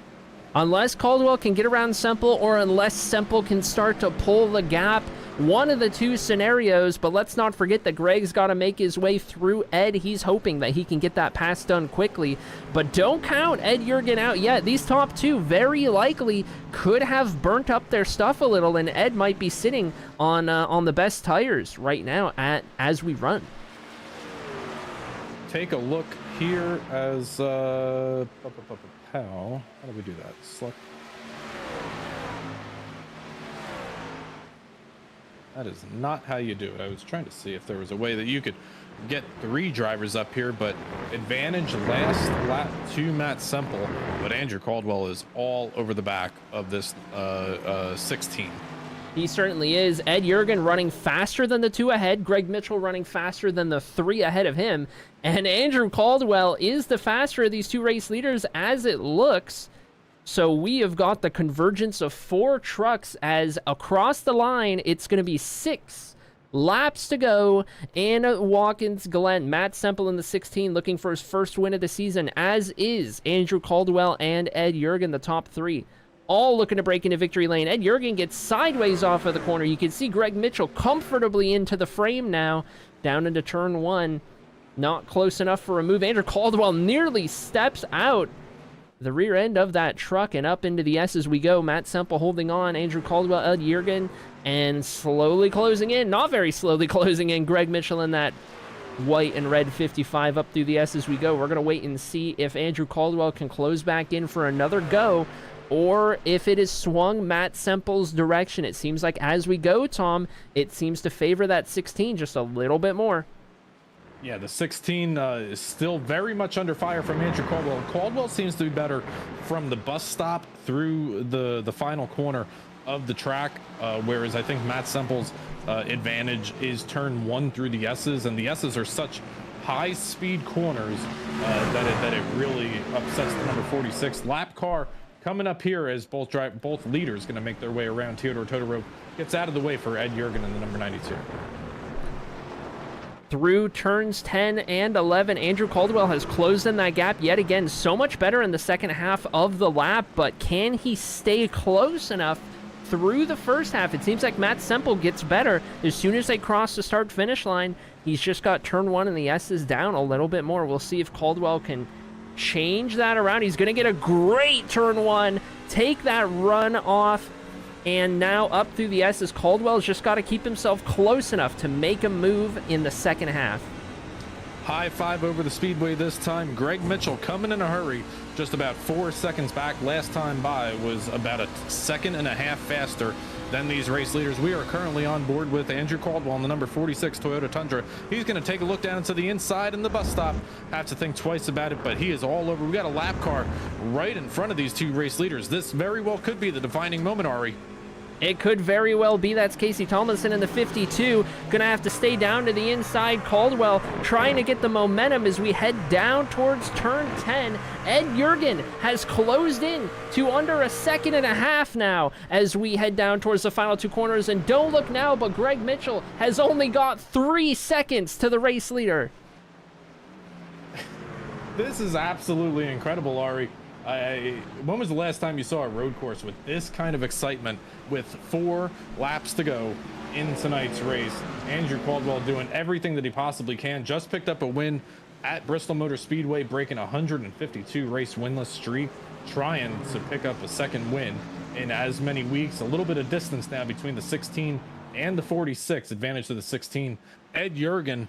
Unless Caldwell can get around Semple, or unless Semple can start to pull the gap, one of the two scenarios. But let's not forget that Greg's got to make his way through Ed. He's hoping that he can get that pass done quickly. But don't count Ed Jurgen out yet. These top two very likely could have burnt up their stuff a little, and Ed might be sitting on the best tires right now as we run. Take a look here as how do we do that? Select. That is not how you do it. I was trying to see if there was a way that you could get 3 drivers up here, but advantage last lap to Matt Semple, but Andrew Caldwell is all over the back of this 16. He certainly is. Ed Jurgen running faster than the 2 ahead. Greg Mitchell running faster than the 3 ahead of him. And Andrew Caldwell is the faster of these 2 race leaders as it looks. So we have got the convergence of 4 trucks as across the line, it's going to be 6 laps to go in Watkins Glen. Matt Semple in the 16 looking for his first win of the season, as is Andrew Caldwell and Ed Jurgen, the top 3. All looking to break into victory lane. Ed Jurgen gets sideways off of the corner. You can see Greg Mitchell comfortably into the frame now, down into turn 1. Not close enough for a move. Andrew Caldwell nearly steps out the rear end of that truck and up into the S as we go. Matt Semple holding on. Andrew Caldwell, Ed Jurgen, and slowly closing in. Not very slowly closing in. Greg Mitchell in that white and red 55 up through the S as we go. We're going to wait and see if Andrew Caldwell can close back in for another go, or if it is swung Matt Semple's direction. It seems like as we go, Tom, it seems to favor that 16 just a little bit more. Yeah, the 16 is still very much under fire from Andrew Caldwell. Caldwell seems to be better from the bus stop through the final corner of the track, whereas I think Matt Semple's advantage is turn 1 through the S's, and the S's are such high-speed corners that it really upsets the number 46 lap car. Coming up here as both leaders going to make their way around. Theodore Todorov gets out of the way for Ed Jurgen in the number 92. Through turns 10 and 11, Andrew Caldwell has closed in that gap yet again. So much better in the second half of the lap, but can he stay close enough through the first half? It seems like Matt Semple gets better as soon as they cross the start-finish line. He's just got turn 1 and the S's down a little bit more. We'll see if Caldwell can change that around. He's going to get a great turn 1, take that run off, and now up through the S's. Caldwell's just got to keep himself close enough to make a move in the second half. High 5 over the speedway this time. Greg Mitchell coming in a hurry, just about 4 seconds back. Last time by was about a second and a half faster than these race leaders. We are currently on board with Andrew Caldwell on the number 46 Toyota Tundra. He's going to take a look down to the inside in the bus stop. Have to think twice about it, but he is all over. We got a lap car right in front of these 2 race leaders. This very well could be the defining moment, Arie. It could very well be. That's Casey Tomlinson in the 52. Gonna have to stay down to the inside. Caldwell trying to get the momentum as we head down towards turn 10. Ed Jurgen has closed in to under a second and a half now as we head down towards the final 2 corners. And don't look now, but Greg Mitchell has only got 3 seconds to the race leader. This is absolutely incredible, Arie. When was the last time you saw a road course with this kind of excitement with 4 laps to go in tonight's race? Andrew Caldwell doing everything that he possibly can. Just picked up a win at Bristol Motor Speedway, breaking a 152 race winless streak, trying to pick up a second win in as many weeks. A little bit of distance now between the 16 and the 46. Advantage to the 16. Ed Jurgen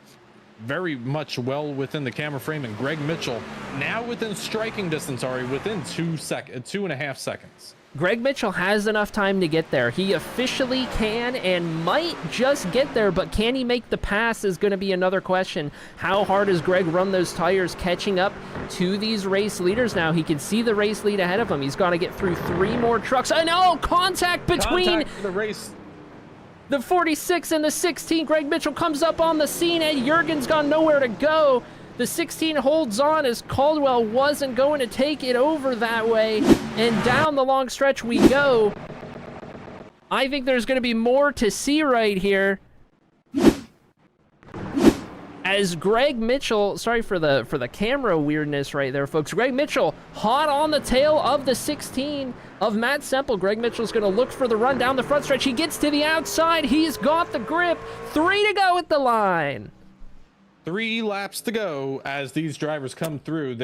very much well within the camera frame, and Greg Mitchell now within striking distance, Arie, within 2.5 seconds. Greg Mitchell has enough time to get there. He officially can and might just get there, but can he make the pass is going to be another question. How hard does Greg run those tires catching up to these race leaders now? He can see the race lead ahead of him. He's got to get through 3 more trucks. Oh no, contact between the race. The 46 and the 16. Greg Mitchell comes up on the scene. Ed Jurgen's got nowhere to go. The 16 holds on as Caldwell wasn't going to take it over that way. And down the long stretch we go. I think there's going to be more to see right here. as Greg Mitchell, sorry for the camera weirdness right there, folks. Greg Mitchell hot on the tail of the 16 of Matt Semple. Greg Mitchell's going to look for the run down the front stretch. He gets to the outside. He's got the grip. 3 to go at the line. 3 laps to go as these drivers come through.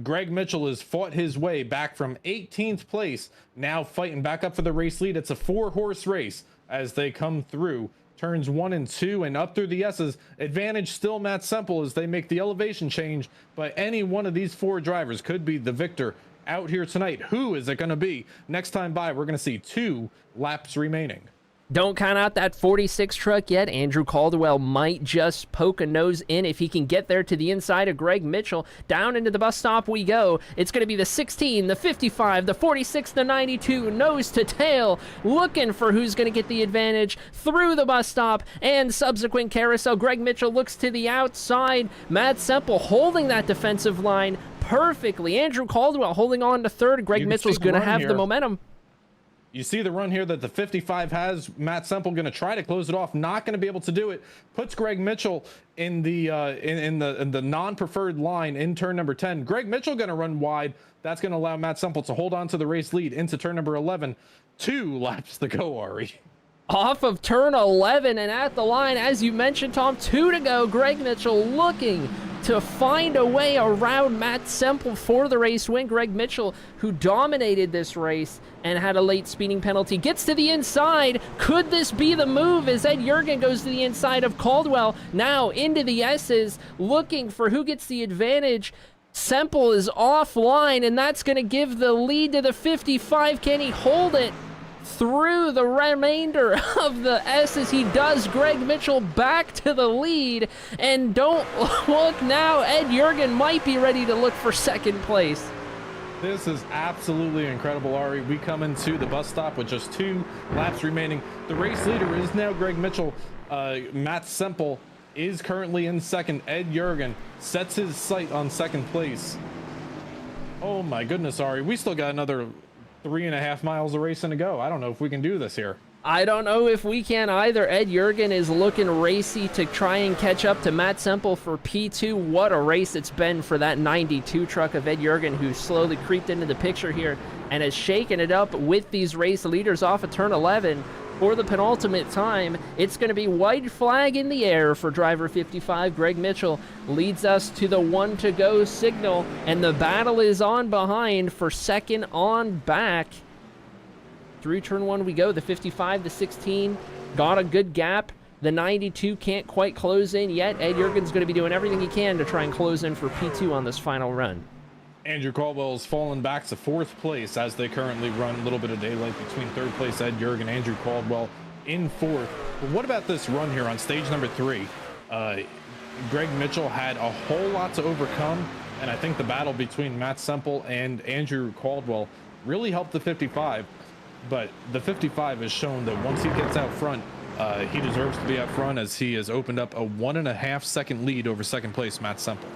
Greg Mitchell has fought his way back from 18th place, now fighting back up for the race lead. It's a 4-horse race as they come through turns 1 and 2 and up through the S's. Advantage still Matt Semple as they make the elevation change, but any one of these 4 drivers could be the victor out here tonight. Who is it going to be? Next time by, we're going to see 2 laps remaining. Don't count out that 46 truck yet. Andrew Caldwell might just poke a nose in if he can get there to the inside of Greg Mitchell. Down into the bus stop we go. It's going to be the 16, the 55, the 46, the 92, nose to tail, looking for who's going to get the advantage through the bus stop and subsequent carousel. Greg Mitchell looks to the outside. Matt Semple holding that defensive line perfectly. Andrew Caldwell holding on to third. Greg Mitchell's going to have the momentum. You see the run here that the 55 has. Matt Semple going to try to close it off, not going to be able to do it. Puts Greg Mitchell in the non-preferred line in turn number 10. Greg Mitchell going to run wide. That's going to allow Matt Semple to hold on to the race lead into turn number 11. 2 laps to go, Arie. Off of turn 11 and at the line, as you mentioned, Tom, 2 to go. Greg Mitchell looking to find a way around Matt Semple for the race win. Greg Mitchell, who dominated this race and had a late speeding penalty, gets to the inside. Could this be the move as Ed Jurgen goes to the inside of Caldwell? Now into the S's, looking for who gets the advantage. Semple is offline, and that's going to give the lead to the 55. Can he hold it through the remainder of the S's? He does. Greg Mitchell back to the lead, and don't look now, Ed Jurgen might be ready to look for second place. This is absolutely incredible, Arie. We come into the bus stop with just 2 laps remaining. The race leader is now Greg Mitchell. Matt Semple is currently in second. Ed Jurgen sets his sight on second place. Oh my goodness, Arie. We still got another 3.5 miles of racing to go. I don't know if we can do this here. I don't know if we can either. Ed Jurgen is looking racy to try and catch up to Matt Semple for P2. What a race it's been for that 92 truck of Ed Jurgen, who slowly creeped into the picture here and has shaken it up with these race leaders off of turn 11 for the penultimate time. It's going to be white flag in the air for driver 55. Greg Mitchell leads us to the 1 to go signal, and the battle is on behind for second on back. Through turn 1 we go. The 55, the 16 got a good gap. The 92 can't quite close in yet. Ed Jurgen's going to be doing everything he can to try and close in for P2 on this final run. Andrew Caldwell's fallen back to 4th place as they currently run. A little bit of daylight between 3rd place Ed Jurgen, Andrew Caldwell in 4th. But what about this run here on stage number 3? Greg Mitchell had a whole lot to overcome, and I think the battle between Matt Semple and Andrew Caldwell really helped the 55. But the 55 has shown that once he gets out front, he deserves to be out front, as he has opened up a 1.5 second lead over second place Matt Semple.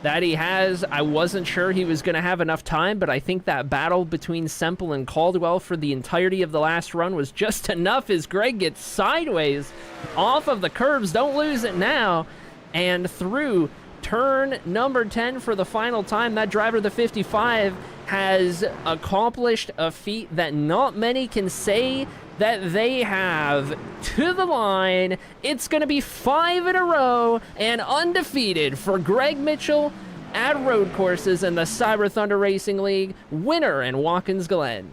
That he has. I wasn't sure he was going to have enough time, but I think that battle between Semple and Caldwell for the entirety of the last run was just enough as Greg gets sideways off of the curbs. Don't lose it now. And through turn number 10 for the final time, that driver, the 55, has accomplished a feat that not many can say that they have. To the line, it's going to be 5 in a row and undefeated for Greg Mitchell at road courses in the Cyber Thunder Racing League, winner in Watkins Glen.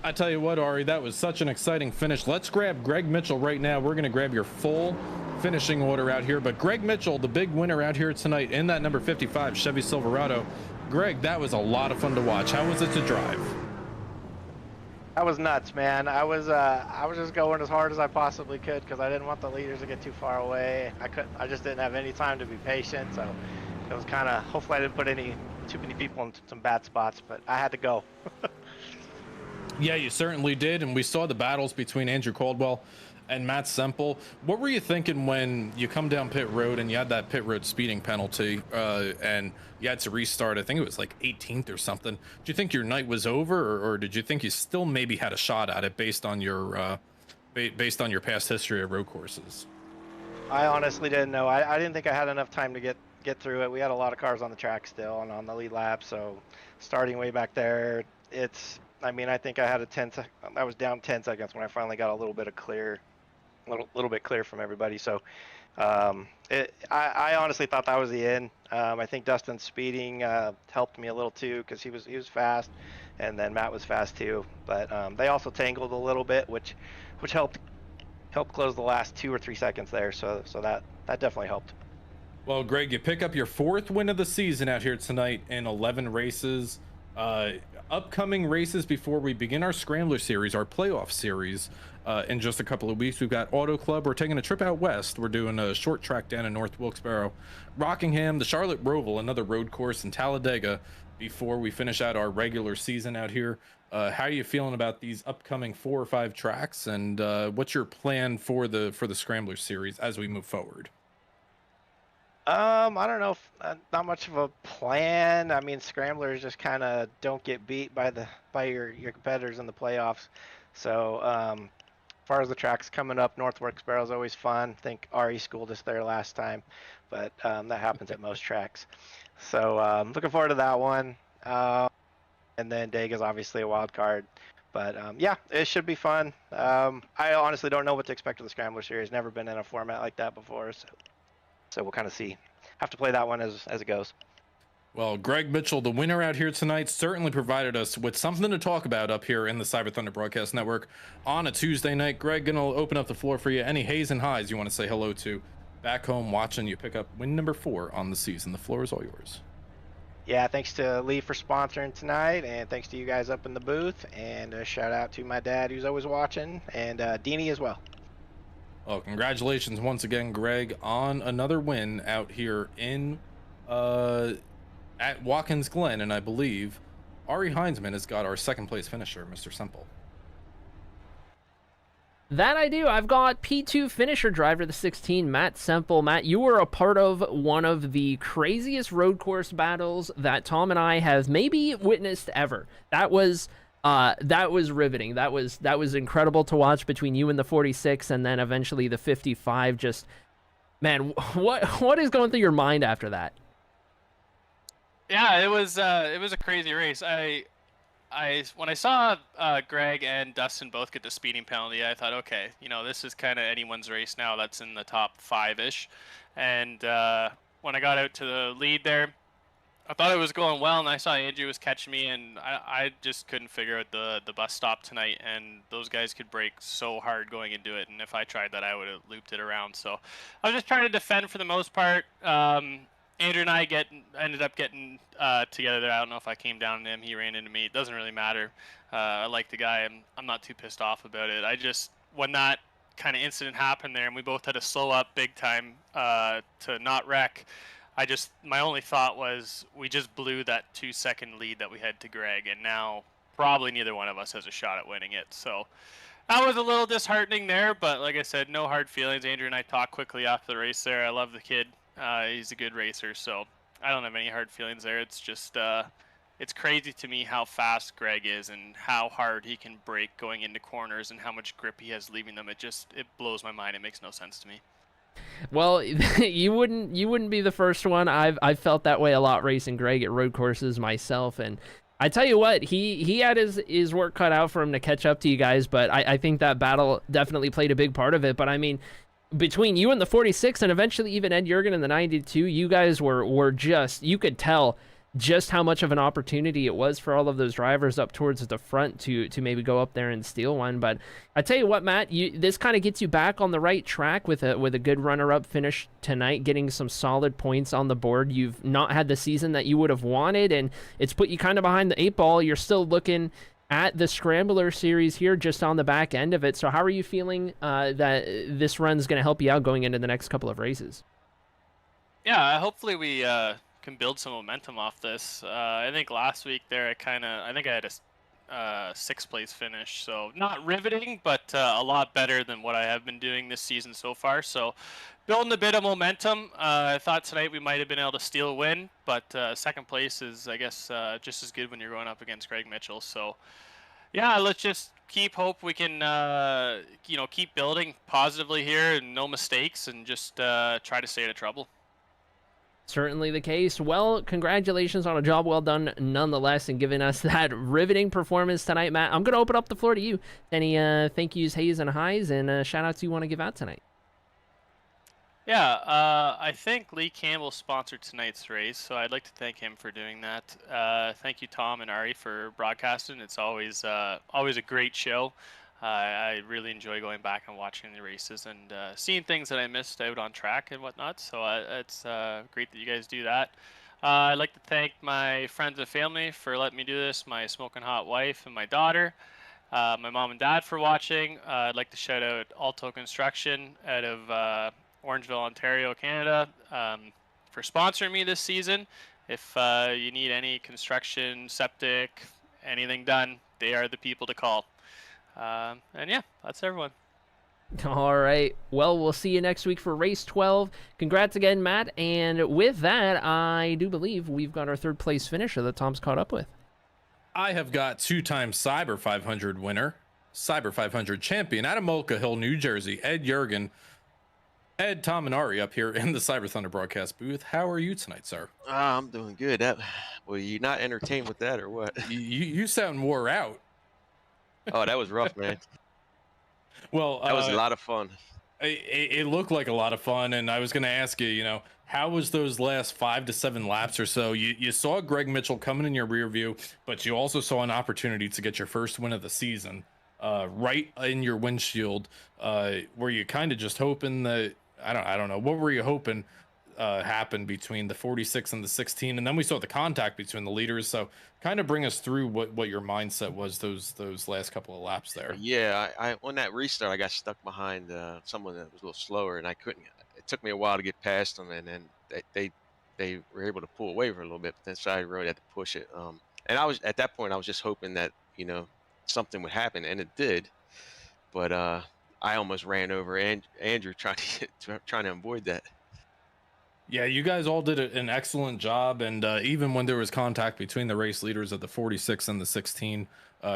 I tell you what, Arie, that was such an exciting finish. Let's grab Greg Mitchell right now. We're going to grab your full finishing order out here, but Greg Mitchell, the big winner out here tonight in that number 55 Chevy Silverado. Greg, that was a lot of fun to watch. How was it to drive? That was nuts, man. I was just going as hard as I possibly could because I didn't want the leaders to get too far away. I just didn't have any time to be patient, so it was kind of, hopefully I didn't put too many people in some bad spots, but I had to go. Yeah, you certainly did, and we saw the battles between Andrew Caldwell and Matt Semple. What were you thinking when you come down pit road and you had that pit road speeding penalty and you had to restart? I think it was like 18th or something. Did you think your night was over, or did you think you still maybe had a shot at it based on your past history of road courses? I honestly didn't know. I didn't think I had enough time to get through it. We had a lot of cars on the track still and on the lead lap, so starting way back there, I mean, I think I had I was down 10 seconds when I finally got a little bit of clear, little bit clear from everybody. So I honestly thought that was the end. I think Dustin's speeding helped me a little too because he was fast, and then Matt was fast too. But they also tangled a little bit, which helped close the last 2 or 3 seconds there. So that definitely helped. Well, Greg, you pick up your 4th win of the season out here tonight in 11 races. Upcoming races before we begin our Scrambler Series, our playoff series, in just a couple of weeks. We've got Auto Club. We're taking a trip out west. We're doing a short track down in North Wilkes-Barre, Rockingham, the Charlotte Roval, another road course in Talladega, before we finish out our regular season out here. How are you feeling about these upcoming 4 or 5 tracks, and what's your plan for the Scrambler Series as we move forward? I don't know if not much of a plan. I mean, scramblers just kind of don't get beat by your competitors in the playoffs. So, as far as the tracks coming up, North Wilkes-Barre is always fun. I think Arie schooled us there last time, but that happens at most tracks. So, looking forward to that one. And then Dega's obviously a wild card. But yeah, it should be fun. I honestly don't know what to expect of the Scrambler Series. Never been in a format like that before, so we'll kind of see. Have to play that one as it goes. Well, Greg Mitchell, the winner out here tonight, certainly provided us with something to talk about up here in the Cyber Thunder Broadcast Network on a Tuesday night. Greg, gonna open up the floor for you. Any hays and highs you want to say hello to back home watching you pick up win number 4 on the season? The floor is all yours. Yeah, thanks to Lee for sponsoring tonight, and thanks to you guys up in the booth, and a shout out to my dad who's always watching, and Deanie as well. Well, congratulations once again, Greg, on another win out here in at Watkins Glen, and I believe Arie Heinzman has got our 2nd place finisher, Mr. Semple. That I do. I've got P2 finisher driver, the 16, Matt Semple. Matt, you were a part of one of the craziest road course battles that Tom and I have maybe witnessed ever. That was riveting. That was incredible to watch between you and the 46, and then eventually the 55. Just, man, what is going through your mind after that? Yeah, it was a crazy race. When I saw Greg and Dustin both get the speeding penalty, I thought, okay, this is kind of anyone's race now. That's in the top 5-ish. And when I got out to the lead there, I thought it was going well, and I saw Andrew was catching me, and I just couldn't figure out the bus stop tonight, and those guys could brake so hard going into it, and if I tried that, I would have looped it around. So I was just trying to defend for the most part. Andrew and I ended up getting together there. I don't know if I came down on him. He ran into me. It doesn't really matter. I like the guy. I'm not too pissed off about it. When that kind of incident happened there, and we both had to slow up big time to not wreck, my only thought was we just blew that 2-second lead that we had to Greg, and now probably neither one of us has a shot at winning it. So that was a little disheartening there, but like I said, no hard feelings. Andrew and I talked quickly after the race there. I love the kid. He's a good racer, so I don't have any hard feelings there. It's just it's crazy to me how fast Greg is and how hard he can brake going into corners and how much grip he has leaving them. It blows my mind. It makes no sense to me. Well, you wouldn't be the first one. I've felt that way a lot racing Greg at road courses myself, and I tell you what, he had his work cut out for him to catch up to you guys, but I think that battle definitely played a big part of it. But I mean, between you and the 46 and eventually even Ed Jurgen in the 92, you guys were just, you could tell just how much of an opportunity it was for all of those drivers up towards the front to maybe go up there and steal one. But I tell you what, Matt, this kind of gets you back on the right track with a good runner-up finish tonight, getting some solid points on the board. You've not had the season that you would have wanted, and it's put you kind of behind the 8 ball. You're still looking at the Scrambler Series here just on the back end of it. So how are you feeling that this run's going to help you out going into the next couple of races? Yeah, hopefully we can build some momentum off this. I think last week there I think I had a 6th place finish, so not riveting, but a lot better than what I have been doing this season so far. So building a bit of momentum. I thought tonight we might have been able to steal a win, but 2nd place is, I guess, just as good when you're going up against Greg Mitchell. So yeah, let's just keep hope we can, keep building positively here and no mistakes and just try to stay out of trouble. Certainly the case. Well, congratulations on a job well done nonetheless and giving us that riveting performance tonight, Matt. I'm going to open up the floor to you. Any thank yous, hays, and highs, and shout outs you want to give out tonight? Yeah, I think Lee Campbell sponsored tonight's race, so I'd like to thank him for doing that. Thank you, Tom and Arie, for broadcasting. It's always a great show. I really enjoy going back and watching the races and seeing things that I missed out on track and whatnot. So it's great that you guys do that. I'd like to thank my friends and family for letting me do this, my smoking hot wife and my daughter, my mom and dad for watching. I'd like to shout out Alto Construction out of Orangeville, Ontario, Canada, for sponsoring me this season. If you need any construction, septic, anything done, they are the people to call. And yeah, that's everyone. All right. Well, we'll see you next week for race 12. Congrats again, Matt. And with that, I do believe we've got our third place finisher that Tom's caught up with. I have got 2-time Cyber 500 winner, Cyber 500 champion out of Mulca Hill, New Jersey, Ed Jurgen. Ed, Tom, and Arie up here in the Cyber Thunder broadcast booth. How are you tonight, sir? I'm doing good. Were you not entertained with that or what? You sound wore out. Oh, that was rough, man. Well, that was a lot of fun. It looked like a lot of fun, and I was going to ask you, how was those last 5 to 7 laps or so? You saw Greg Mitchell coming in your rear view, but you also saw an opportunity to get your first win of the season right in your windshield. Were you kind of just hoping that, I don't know, what were you hoping happened between the 46 and the 16? And then we saw the contact between the leaders. So kind of bring us through what your mindset was those last couple of laps there. Yeah, I on that restart, I got stuck behind someone that was a little slower, and I couldn't. It took me a while to get past them, and then they were able to pull away for a little bit, but then so I really had to push it. And I was at that point, I was just hoping that something would happen, and it did. But I almost ran over Andrew trying to avoid that. Yeah, you guys all did an excellent job, and even when there was contact between the race leaders at the 46 and the 16,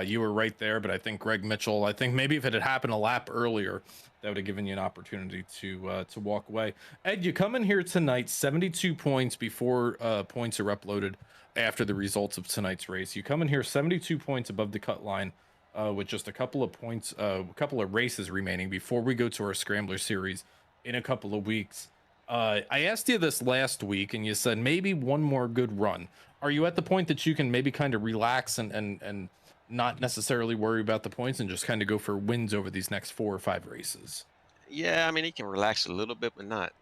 you were right there. But I think Greg Mitchell, I think maybe if it had happened a lap earlier, that would have given you an opportunity to walk away. Ed, you come in here tonight, 72 points before points are uploaded after the results of tonight's race. You come in here 72 points above the cut line with just a couple of points, a couple of races remaining before we go to our Scrambler Series in a couple of weeks. I asked you this last week, and you said maybe one more good run. Are you at the point that you can maybe kind of relax and not necessarily worry about the points and just kind of go for wins over these next 4 or 5 races? Yeah, I mean, he can relax a little bit, but not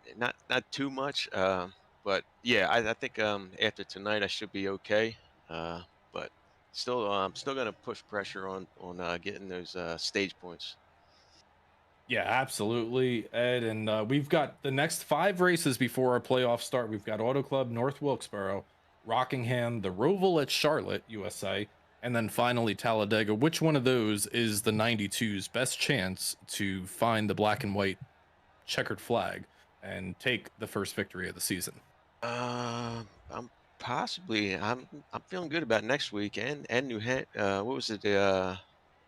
too much. But yeah, I think after tonight I should be okay. But still, I'm still gonna push pressure on getting those stage points. Yeah, absolutely, Ed. And we've got the next 5 races before our playoffs start. We've got Auto Club, North Wilkesboro, Rockingham, the Roval at Charlotte, USA, and then finally Talladega. Which one of those is the 92's best chance to find the black and white checkered flag and take the first victory of the season? I'm feeling good about next week and New Hampshire. What was it?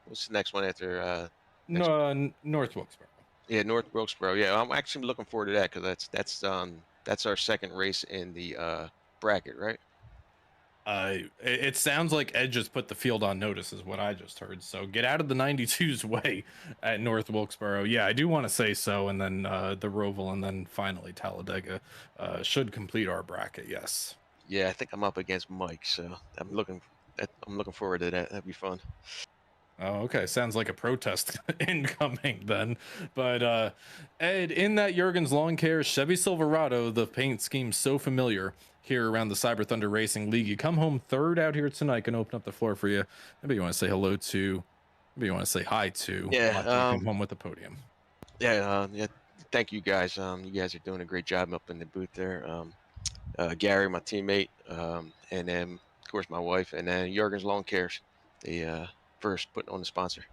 What's the next one after? North Wilkesboro. Yeah, North Wilkesboro. Yeah, I'm actually looking forward to that because that's our second race in the bracket, right? It sounds like Ed just put the field on notice, is what I just heard. So get out of the 92's way at North Wilkesboro. Yeah, I do want to say so. And then the Roval, and then finally Talladega should complete our bracket. Yes. Yeah, I think I'm up against Mike, so I'm looking forward to that. That'd be fun. Oh, okay. Sounds like a protest incoming then. But Ed, in that Jurgen's Lawn Care Chevy Silverado, the paint scheme's so familiar here around the Cyber Thunder Racing League. You come home third out here tonight. Can open up the floor for you. Maybe you want to say hello to, maybe you want to say hi to. Yeah. Come home with the podium. Yeah. Yeah. Thank you guys. You guys are doing a great job up in the booth there. Gary, my teammate, and then of course my wife, and then Jurgen's Lawn Cares. The first putting on the sponsor.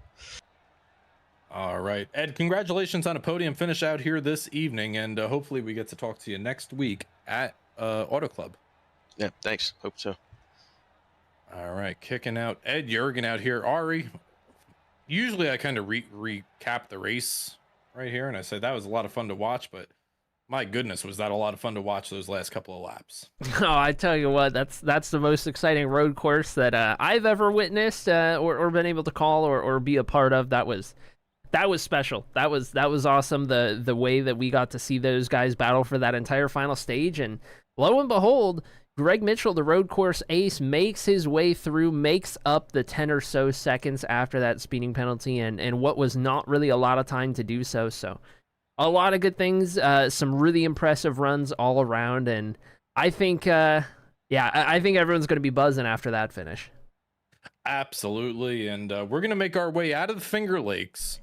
All right, Ed, congratulations on a podium finish out here this evening, and hopefully we get to talk to you next week at Auto Club. Yeah, thanks. Hope so. All right, kicking out Ed Jurgen out here. Arie, Usually I kind of recap the race right here, and I say that was a lot of fun to watch, but my goodness, was that a lot of fun to watch those last couple of laps. Oh, I tell you what, that's the most exciting road course that I've ever witnessed or been able to call or be a part of. That was special. That was awesome. The way that we got to see those guys battle for that entire final stage, and lo and behold, Greg Mitchell, the road course ace, makes his way through, makes up the 10 or so seconds after that speeding penalty, and what was not really a lot of time to do so. So a lot of good things, some really impressive runs all around, and I think, I think everyone's going to be buzzing after that finish. Absolutely, and we're going to make our way out of the Finger Lakes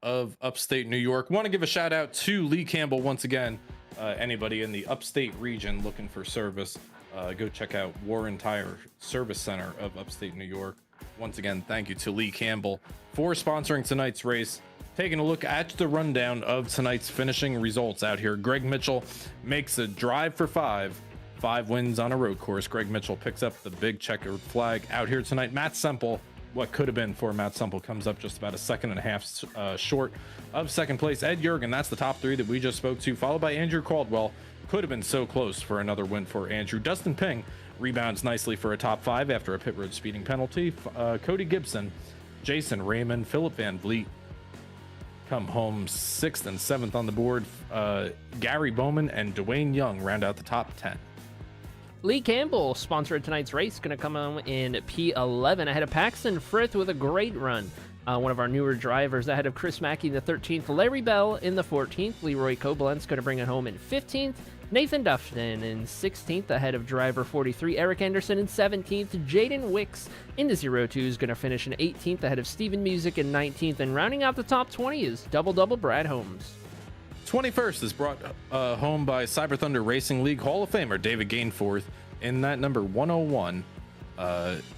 of upstate New York. Want to give a shout out to Lee Campbell once again. Anybody in the upstate region looking for service, go check out Warren Tire Service Center of upstate New York. Once again, thank you to Lee Campbell for sponsoring tonight's race. Taking a look at the rundown of tonight's finishing results out here. Greg Mitchell makes a drive for five wins on a road course. Greg Mitchell picks up the big checkered flag out here tonight. Matt Semple, what could have been for Matt Semple, comes up just about a second and a half short of second place. Ed Jurgen, that's the top three that we just spoke to, followed by Andrew Caldwell. Could have been so close for another win for Andrew. Dustin Ping rebounds nicely for a top five after a pit road speeding penalty. Cody Gibson, Jason Raymond, Philip Van Vliet come home 6th and 7th on the board. Gary Bowman and Dwayne Young round out the top 10. Lee Campbell sponsored tonight's race, going to come on in P11 ahead of Paxton Frith with a great run. One of our newer drivers ahead of Chris Mackey in the 13th, Larry Bell in the 14th, Leroy Koblentz going to bring it home in 15th, Nathan Duffton in 16th ahead of driver 43, Eric Anderson in 17th, Jaden Wicks in the 02 is going to finish in 18th ahead of Steven Music in 19th, and rounding out the top 20 is double Brad Holmes. 21st is brought home by Cyber Thunder Racing League Hall of Famer David Gainforth in that number 101,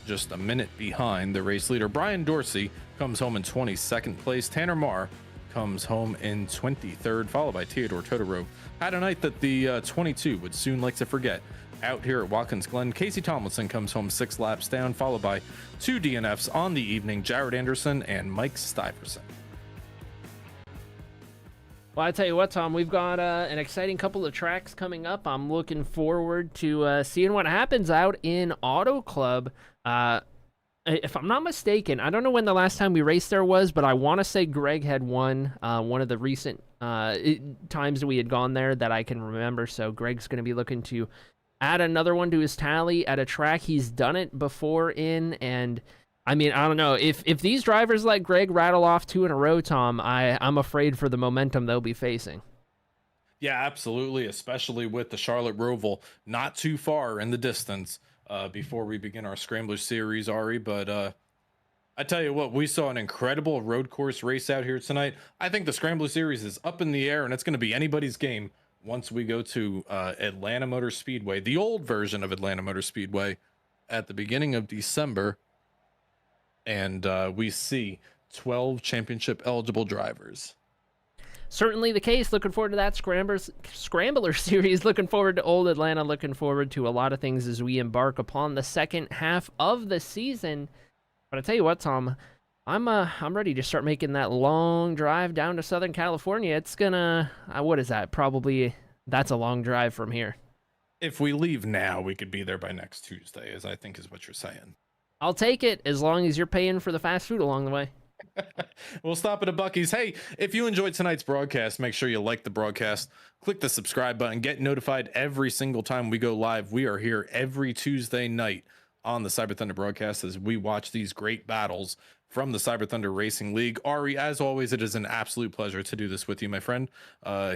just a minute behind the race leader. Brian Dorsey comes home in 22nd place. Tanner Marr comes home in 23rd, followed by Theodore Totoro. Had a night that the 22 would soon like to forget. Out here at Watkins Glen, Casey Tomlinson comes home 6 laps down, followed by 2 DNFs on the evening, Jared Anderson and Mike Stuyvesant. Well, I tell you what, Tom, we've got an exciting couple of tracks coming up. I'm looking forward to seeing what happens out in Auto Club. If I'm not mistaken, I don't know when the last time we raced there was, but I want to say Greg had won one of the recent times that we had gone there that I can remember. So Greg's going to be looking to add another one to his tally at a track he's done it before in, and I mean, I don't know. If these drivers like Greg rattle off 2 in a row, Tom, I'm afraid for the momentum they'll be facing. Yeah, absolutely, especially with the Charlotte Roval not too far in the distance before we begin our Scrambler Series, Arie. But I tell you what, we saw an incredible road course race out here tonight. I think the Scrambler Series is up in the air, and it's going to be anybody's game once we go to Atlanta Motor Speedway, the old version of Atlanta Motor Speedway, at the beginning of December. And we see 12 championship eligible drivers. Certainly the case. Looking forward to that Scrambler Series. Looking forward to Old Atlanta. Looking forward to a lot of things as we embark upon the second half of the season. But I tell you what, Tom, I'm ready to start making that long drive down to Southern California. It's gonna what is that? Probably that's a long drive from here. If we leave now, we could be there by next Tuesday, as I think is what you're saying. I'll take it as long as you're paying for the fast food along the way. We'll stop at a Buc-ee's. Hey, if you enjoyed tonight's broadcast, make sure you like the broadcast, click the subscribe button, get notified every single time we go live. We are here every Tuesday night on the Cyber Thunder broadcast as we watch these great battles from the Cyber Thunder Racing League. Arie, as always, it is an absolute pleasure to do this with you, my friend,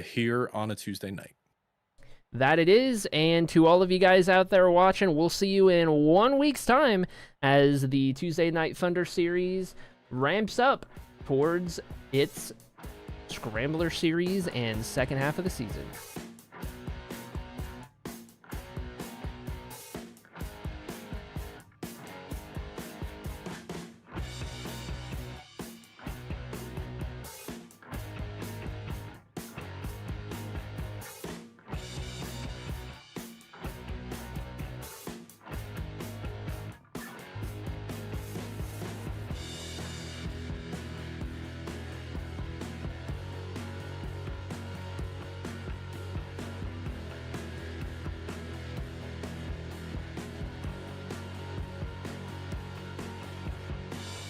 here on a Tuesday night. That it is, and to all of you guys out there watching, we'll see you in 1 week's time as the Tuesday Night Thunder Series ramps up towards its Scrambler Series and second half of the season.